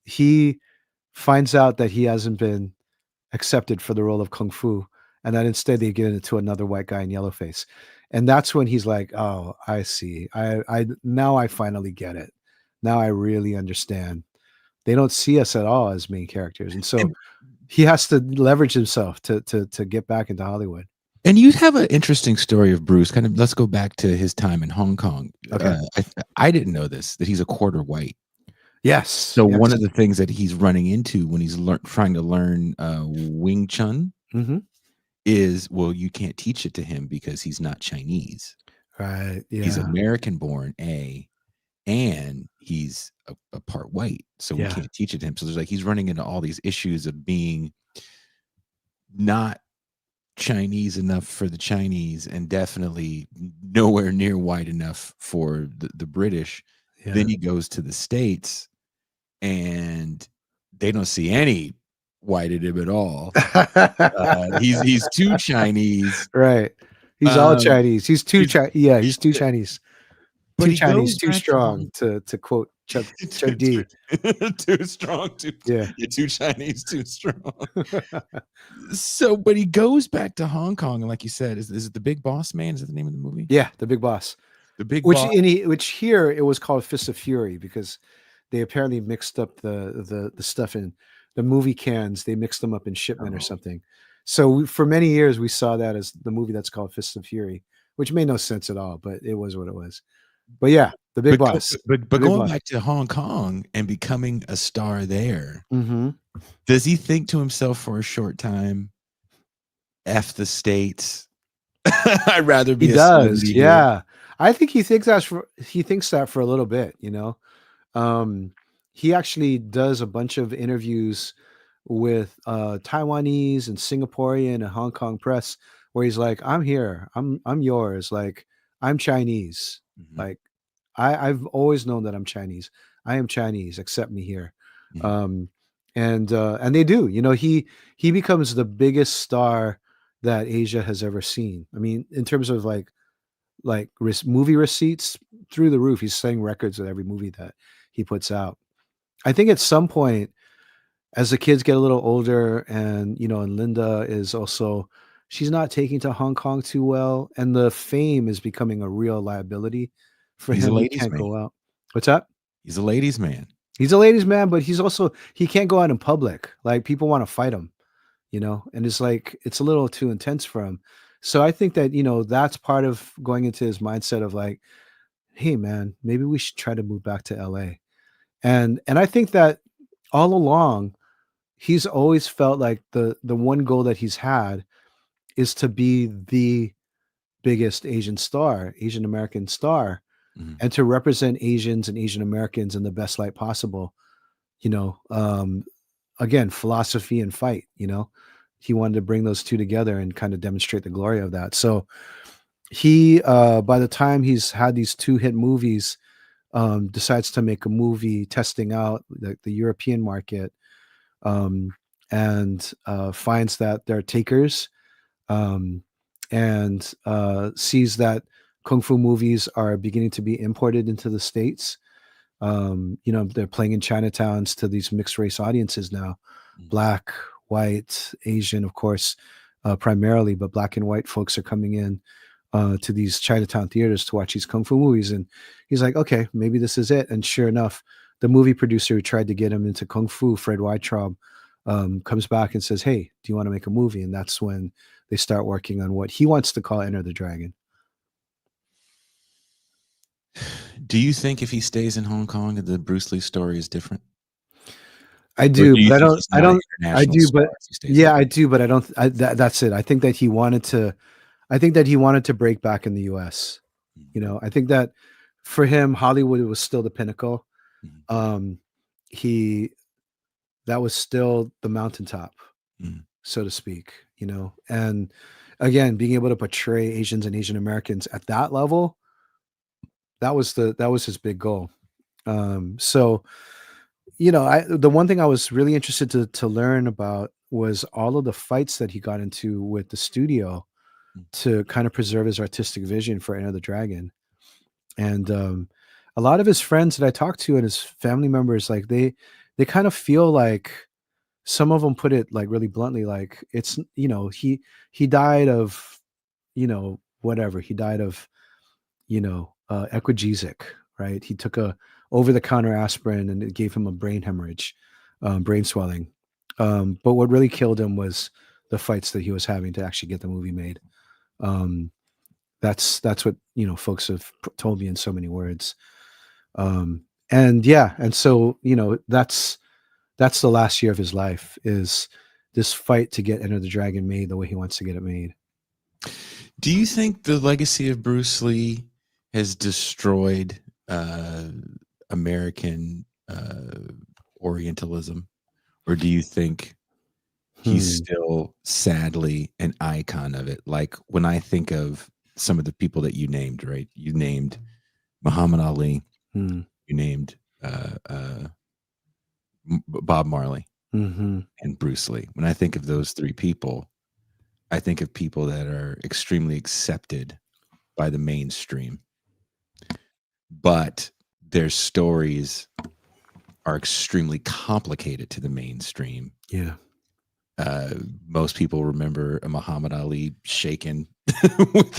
He finds out that he hasn't been accepted for the role of Kung Fu, and that instead they give it to another white guy in yellowface. And that's when he's like, "Oh, I see. I now I finally get it. Now I really understand. They don't see us at all as main characters." And so he has to leverage himself to get back into Hollywood. And you have an interesting story of Bruce. Kind of, let's go back to his time in Hong Kong. Okay. I didn't know this, that he's a quarter white. Yes. So one of the things that he's running into when he's trying to learn Wing Chun is, well, you can't teach it to him because he's not Chinese. Right. Yeah. He's American born, and he's a part white. So we can't teach it to him. So there's he's running into all these issues of being not Chinese enough for the Chinese and definitely nowhere near white enough for the British. Yeah. Then he goes to the States and they don't see any white in him at all. He's too Chinese. Right. He's all Chinese. He's too Chinese. Yeah, he's too Chinese. But too Chinese, too strong, to quote Chuck D. Too strong, you're too Chinese, too strong. So, but he goes back to Hong Kong, and like you said, is it The Big Boss Man? Is that the name of the movie? Yeah, The Big Boss. The Big Boss. Which here it was called Fist of Fury because they apparently mixed up the stuff in the movie cans. They mixed them up in shipment or something. So for many years we saw that as the movie that's called Fist of Fury, which made no sense at all, but it was what it was. But yeah, The Big Boss. But going back to Hong Kong and becoming a star there, does he think to himself for a short time, F the States? I'd rather be. He does, yeah. I think he thinks that for a little bit, He actually does a bunch of interviews with Taiwanese and Singaporean and Hong Kong press where he's like, I'm here, I'm yours, like I'm Chinese. Like I've always known that I'm Chinese. I am Chinese. Accept me here. And they do. He becomes the biggest star that Asia has ever seen. I mean, in terms of like movie receipts, through the roof. He's selling records with every movie that he puts out. I think at some point, as the kids get a little older, and and Linda is also, she's not taking to Hong Kong too well, and the fame is becoming a real liability for him. He can't go out. What's that? He's a ladies' man. He's a ladies' man, but he can't go out in public. Like people want to fight him, and it's like it's a little too intense for him. So I think that that's part of going into his mindset of like, hey man, maybe we should try to move back to LA. And I think that all along, he's always felt like the one goal that he's had is to be the biggest Asian American star, and to represent Asians and Asian Americans in the best light possible. Again, philosophy and fight. He wanted to bring those two together and kind of demonstrate the glory of that. So he, by the time he's had these 2 hit movies, decides to make a movie testing out the European market, and finds that there are takers, and sees that Kung Fu movies are beginning to be imported into the States. You know, they're playing in Chinatowns to these mixed race audiences now, Mm. black, white, Asian, of course, primarily, but black and white folks are coming in to these Chinatown theaters to watch these kung fu movies. And he's like, okay, maybe this is it. And sure enough, the movie producer who tried to get him into kung fu, Fred Weitraub, comes back and says, hey, do you want to make a movie? And that's when they start working on what he wants to call Enter the Dragon. Do you think if he stays in Hong Kong, the Bruce Lee story is different? I Or do, do you but think he's I not an don't, I international do, star but if he stays yeah, there? I do, but I don't, that's it. I think that he wanted to, I think that he wanted to break back in the US. Mhm. You know, I think that for him, Hollywood was still the pinnacle. Mhm. Um, he, that was still the mountaintop, Mhm. so to speak, you know, and again, being able to portray Asians and Asian Americans at that level, that was his big goal. So, you know, the one thing I was really interested to learn about was all of the fights that he got into with the studio Mm. to kind of preserve his artistic vision for Enter the Dragon. And a lot of his friends that I talked to and his family members, like they kind of feel like some of them put it like really bluntly, like it's, you know, he died of, you know, whatever, he died of, you know, equigesic, right? He took a over the counter aspirin and it gave him a brain hemorrhage, brain swelling. But what really killed him was the fights that he was having to actually get the movie made. Um, that's what, you know, folks have told me in so many words. And yeah, and so, you know, that's the last year of his life, is this fight to get Enter the Dragon made the way he wants to get it made. Do you think the legacy of Bruce Lee has destroyed American Orientalism, or do you think he's Hmm. still sadly an icon of it? Like when I think of some of the people that you named, right? You named Muhammad Ali, Hmm. you named uh, uh, Bob Marley, Hmm. and Bruce Lee. When I think of those three people, I think of people that are extremely accepted by the mainstream, but their stories are extremely complicated to the mainstream. Yeah. Uh, Most people remember a Muhammad Ali shaken with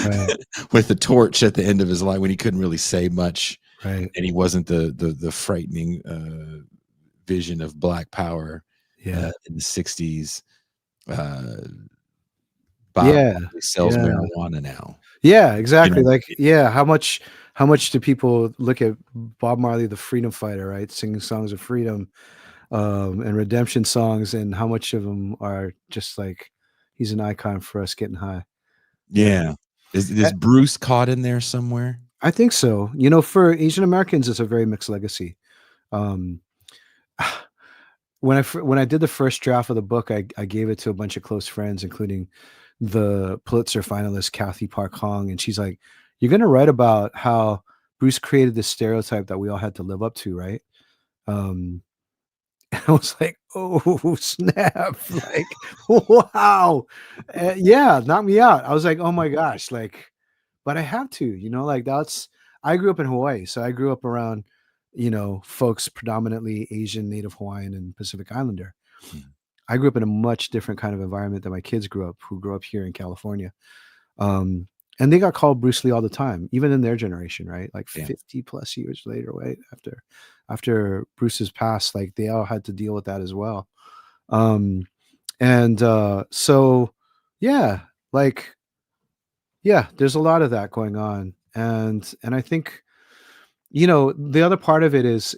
Right. with the torch at the end of his life when he couldn't really say much, Right. and he wasn't the frightening vision of Black Power Yeah. in the '60s. Uh, Bob Yeah. Marley sells Yeah. marijuana now. Yeah, You exactly. know, Like, yeah, how much do people look at Bob Marley, the freedom fighter, right? Singing songs of freedom, and redemption songs, and how much of them are just like he's an icon for us getting high. Yeah. yeah. Is Bruce caught in there somewhere? I think so. You know, for Asian Americans, it's a very mixed legacy. Um, when I did the first draft of the book, I gave it to a bunch of close friends, including the Pulitzer finalist Kathy Park Hong, and she's like, "You're going to write about how Bruce created this stereotype that we all had to live up to, right?" Um, I was like, "Oh snap!" Like, wow, yeah, knock me out. I was like, "Oh my gosh!" Like, but I have to, you know, like that's. I grew up in Hawaii, so I grew up around, you know, folks predominantly Asian, Native Hawaiian, and Pacific Islander. Mhm. I grew up in a much different kind of environment than my kids grew up, who grew up here in California. Um, and they got called Bruce Lee all the time, even in their generation, right? Like Yeah. 50 plus years later, right? After Bruce's passed, like they all had to deal with that as well. Um, and so yeah, like yeah, there's a lot of that going on. And I think, you know, the other part of it is,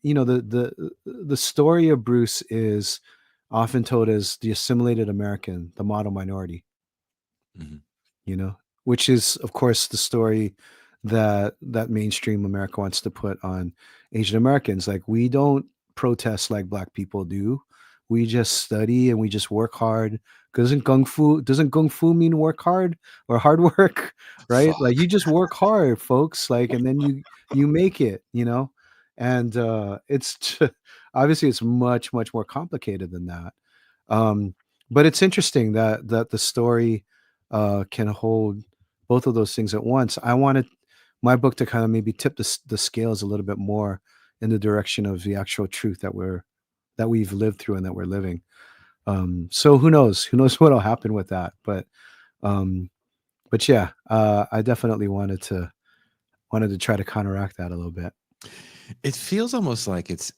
you know, the story of Bruce is often told as the assimilated American, the model minority, Mhm. you know, which is of course the story that mainstream America wants to put on Asian Americans. Like, we don't protest like black people do. We just study and we just work hard. Doesn't kung fu mean work hard or hard work, right? Like, Fuck. you just work hard, folks, like, and then you make it, you know. And obviously it's much more complicated than that. um but it's interesting that the story can hold both of those things at once. I wanted my book to kind of maybe tip the scales a little bit more in the direction of the actual truth that we've lived through and that we're living. So who knows? Who knows what'll happen with that? Um, but yeah, I definitely wanted to try to counteract that a little bit. It feels almost like it's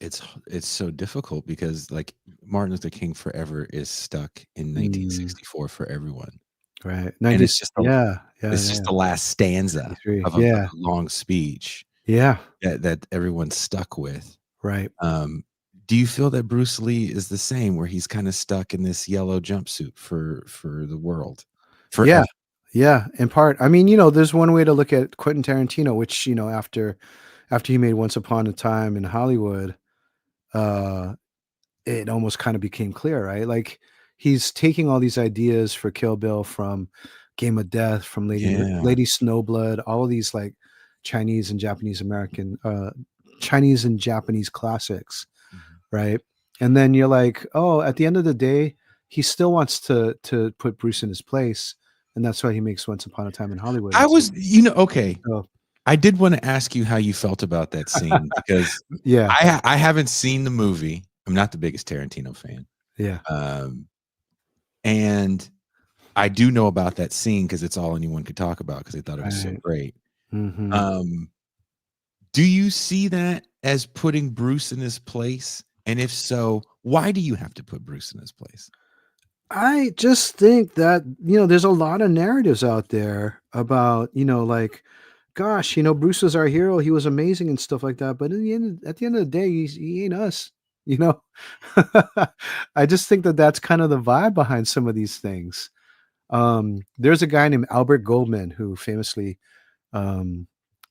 so difficult because like Martin Luther King forever is stuck in Mm, 1964 for everyone. right. And 90s. Yeah. Yeah. it's just Yeah. the last stanza 63. of a Yeah. long speech Yeah. that everyone's stuck with. Right. Um, do you feel that Bruce Lee is the same, where he's kind of stuck in this yellow jumpsuit for the world Yeah. forever? Yeah. In part. I mean, there's one way to look at Quentin Tarantino, which, after he made Once Upon a Time in Hollywood, uh, it almost kind of became clear, right? Like he's taking all these ideas for Kill Bill from Game of Death, from Yeah. Lady Snowblood, all of these like Chinese and Japanese American, Chinese and Japanese classics, Mhm. right? And then you're like, oh, at the end of the day, he still wants to put Bruce in his place, and that's why he makes Once Upon a Time in Hollywood. I And so, was, okay. so I did want to ask you how you felt about that scene because yeah, I haven't seen the movie. I'm not the biggest Tarantino fan. yeah, Um, and I do know about that scene because it's all anyone could talk about because they thought it was so right. great. Hmm. Um, do you see that as putting Bruce in his place? And if so, why do you have to put Bruce in his place? I just think that, there's a lot of narratives out there about, like, gosh, Bruce was our hero. He was amazing and stuff like that. But at the end of the day, he ain't us, you know? I just think that that's kind of the vibe behind some of these things. There's a guy named Albert Goldman who famously um,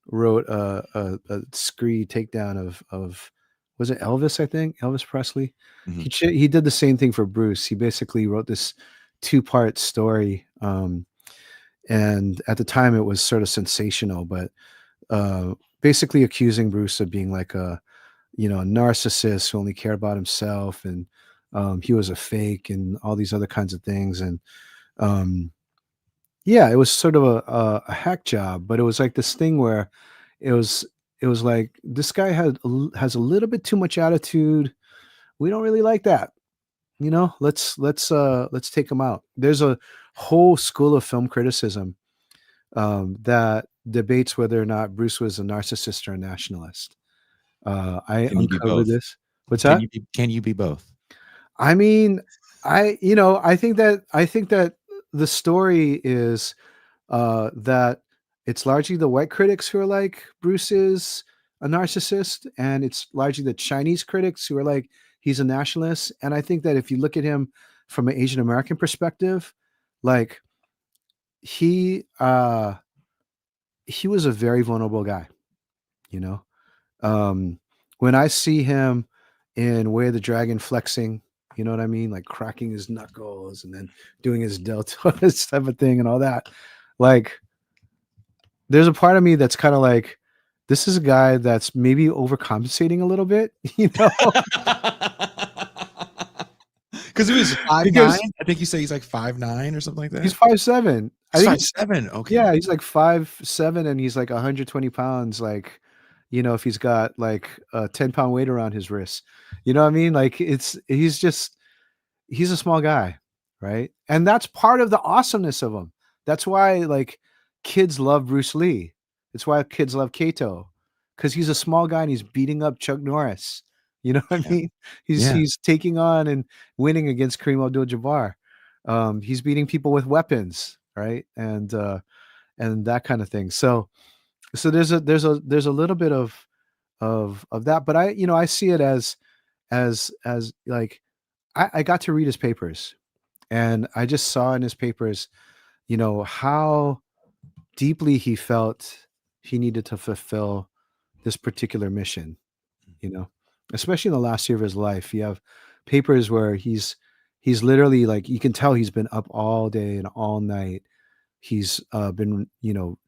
wrote a scree takedown of was it Elvis? I think Elvis Presley. Mhm. He did the same thing for Bruce. He basically wrote this two-part story, and at the time it was sort of sensational, but basically accusing Bruce of being like a narcissist who only cared about himself, and he was a fake and all these other kinds of things, and um, yeah, it was sort of a hack job, but it was like this thing where it was it was like this guy has a little bit too much attitude. We don't really like that. Let's take him out. There's a whole school of film criticism that debates whether or not Bruce was a narcissist or a nationalist. I Can you be uncovered both? this. What's that? Can you be both? I mean, I think that the story is that it's largely the white critics who are like Bruce is a narcissist, and it's largely the Chinese critics who are like he's a nationalist. And I think that if you look at him from an Asian American perspective, like he uh he was a very vulnerable guy, you know. Um when I see him in Way of the Dragon flexing, you know what I mean? Like cracking his knuckles and then doing his deltoids type of thing and all that. Like there's a part of me that's kind of like, this is a guy that's maybe overcompensating a little bit, you know, Because he was 5'9". because I think you say he's like 5'9" or something like he's that? 5'7". I He's think 5'7". Okay. yeah, he's like 5'7", and he's like 120 pounds. Like, if he's got like a 10-pound weight around his wrist, you know what I mean? Like he's a small guy, right? And that's part of the awesomeness of him. That's why like kids love Bruce Lee. It's why kids love Kato, because he's a small guy and he's beating up Chuck Norris. You know what I Yeah. mean? He's Yeah. he's taking on and winning against Kareem Abdul-Jabbar. He's beating people with weapons, right? And that kind of thing. So there's a little bit of that, but I see it as like I got to read his papers, and I just saw in his papers, how deeply he felt he needed to fulfill this particular mission, you know, especially in the last year of his life. You have papers where he's literally like, you can tell he's been up all day and all night. He's been,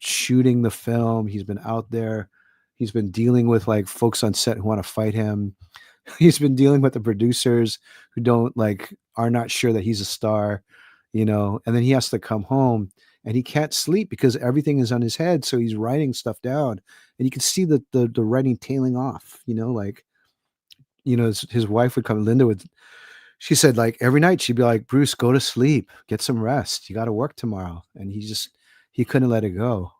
shooting the film. He's been out there. He's been dealing with like folks on set who want to fight him. He's been dealing with the producers who are not sure that he's a star, and then he has to come home and he can't sleep because everything is on his head. So he's writing stuff down, and you can see the writing tailing off. Like his wife would come, Linda would. She said, like, every night she'd be like, Bruce, go to sleep, get some rest. You got to work tomorrow, and he couldn't let it go.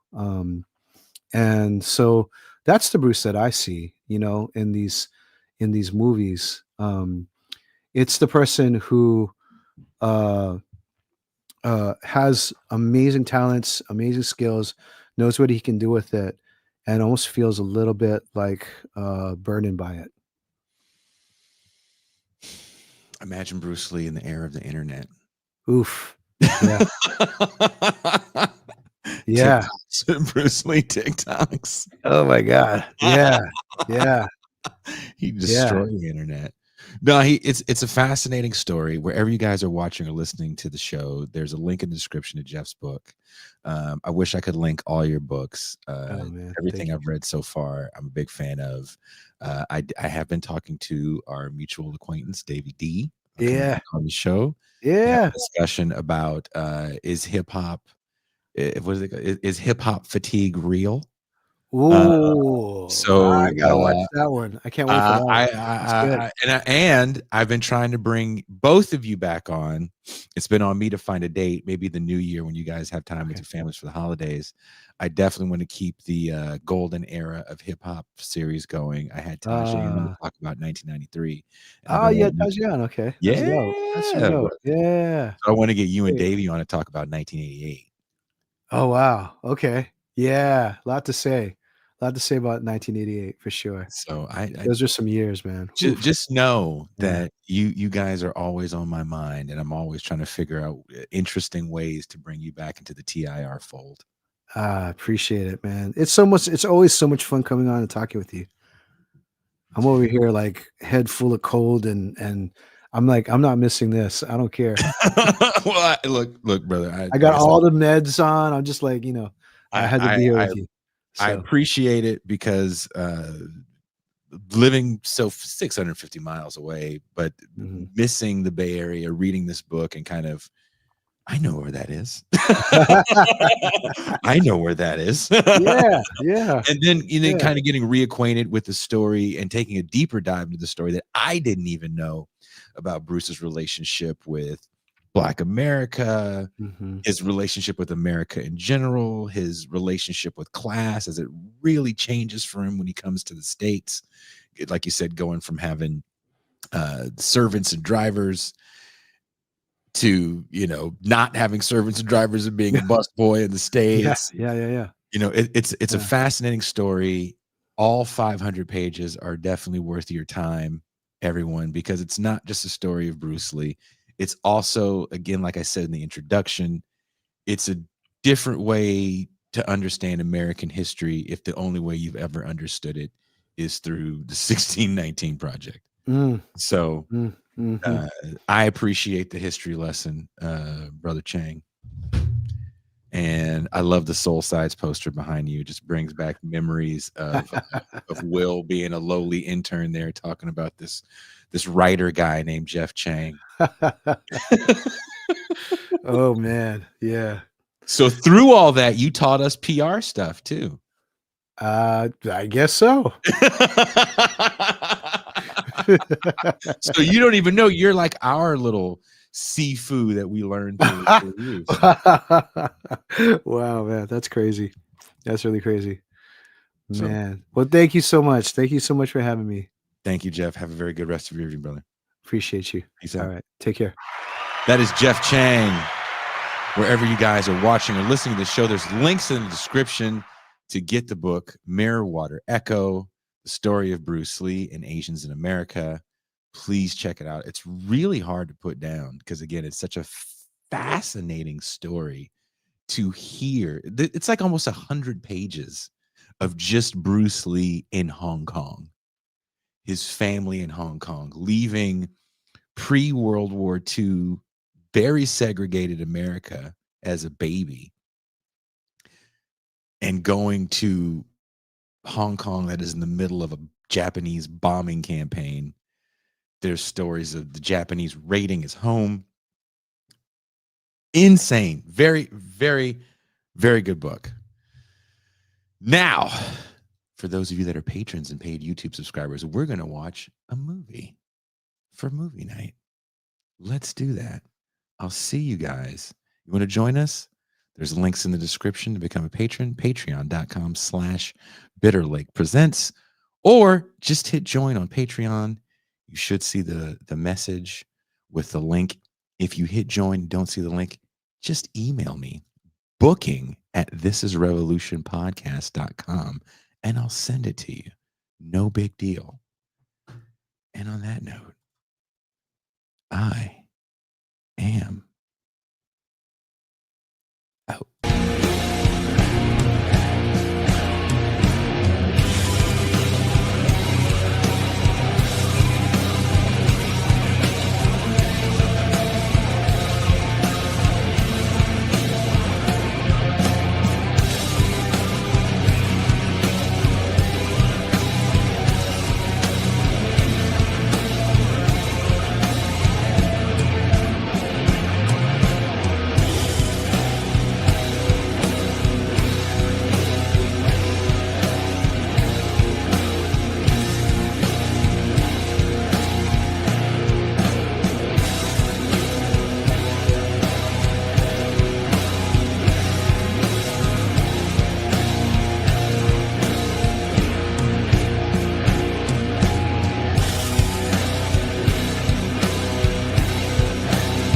And so that's the Bruce that I see, in these movies. It's the person who uh, has amazing talents, amazing skills, knows what he can do with it, and almost feels a little bit like burdened by it. Imagine Bruce Lee in the era of the internet. Oof. Yeah. Yeah. TikToks. Bruce Lee TikToks. Oh my God. Yeah. Yeah. He destroyed the internet. No, it's a fascinating story. Wherever you guys are watching or listening to the show, there's a link in the description to Jeff's book. I wish I could link all your books. Oh, man. Everything I've read so far, I'm a big fan of. I have been talking to our mutual acquaintance, Davey D. Yeah. On the show. Yeah. Discussion about is hip hop, what is it? Is hip hop fatigue real? Ooh, So I gotta watch that one. I can't wait for that one. That's good. And I've been trying to bring both of you back on. It's been on me to find a date, maybe the new year when you guys have time with your families for the holidays. I definitely want to keep the golden era of hip hop series going. I had Tajay on to talk about 1993. Oh yeah, Tajay. Okay, yeah, that's dope. That's dope. Yeah. So I want to get you and Davey on to talk about 1988. Oh wow. Okay. Yeah, a lot to say. A lot to say about 1988 for sure. So those are some years, man. Just know that you guys are always on my mind, and I'm always trying to figure out interesting ways to bring you back into the TIR fold. I appreciate it, man. It's always so much fun coming on and talking with you. I'm over here like head full of cold, and I'm like, I'm not missing this. I don't care. Well, look, brother. I got all the meds on. I'm just like, I had to be here with you. So. I appreciate it because living 650 miles away, but missing the Bay Area, reading this book, and kind of, I know where that is. I know where that is. Yeah. And then kind of getting reacquainted with the story and taking a deeper dive into the story that I didn't even know about Bruce's relationship with Black America, his relationship with America in general, his relationship with class as it really changes for him when he comes to the States. Like you said, going from having servants and drivers to, not having servants and drivers and being a busboy in the States. Yeah. It's a fascinating story. All 500 pages are definitely worth your time, everyone, because it's not just a story of Bruce Lee. It's also, again, like I said in the introduction, it's a different way to understand American history if the only way you've ever understood it is through the 1619 Project. So I appreciate the history lesson, Brother Chang. And I love the Soul Sides poster behind you. It just brings back memories of Will being a lowly intern there talking about this writer guy named Jeff Chang. Oh man, yeah. So through all that, you taught us PR stuff too. I guess so. So you don't even know, you're like our little Sifu that we learned to use. Wow, man, that's crazy. That's really crazy, man. Well, thank you so much. Thank you so much for having me. Thank you, Jeff. Have a very good rest of your evening, brother. Appreciate you. Peace out. All right, take care. That is Jeff Chang. Wherever you guys are watching or listening to the show, there's links in the description to get the book, Mirror Water Echo, The Story of Bruce Lee and Asians in America. Please check it out. It's really hard to put down because, again, it's such a fascinating story to hear. It's like almost 100 pages of just Bruce Lee in Hong Kong, his family in Hong Kong, leaving pre-World War II, very segregated America as a baby, and going to Hong Kong that is in the middle of a Japanese bombing campaign. There's stories of the Japanese raiding his home. Insane. Very, very Very good book. Now, for those of you that are patrons and paid YouTube subscribers, we're going to watch a movie for movie night. Let's do that. I'll see you guys. You want to join us? There's links in the description to become a patron, patreon.com/bitterlakepresents, or just hit join on Patreon. You should see the message with the link. If you hit join, don't see the link, just email me, booking@thisisrevolutionpodcast.com, and I'll send it to you. No big deal. And on that note, I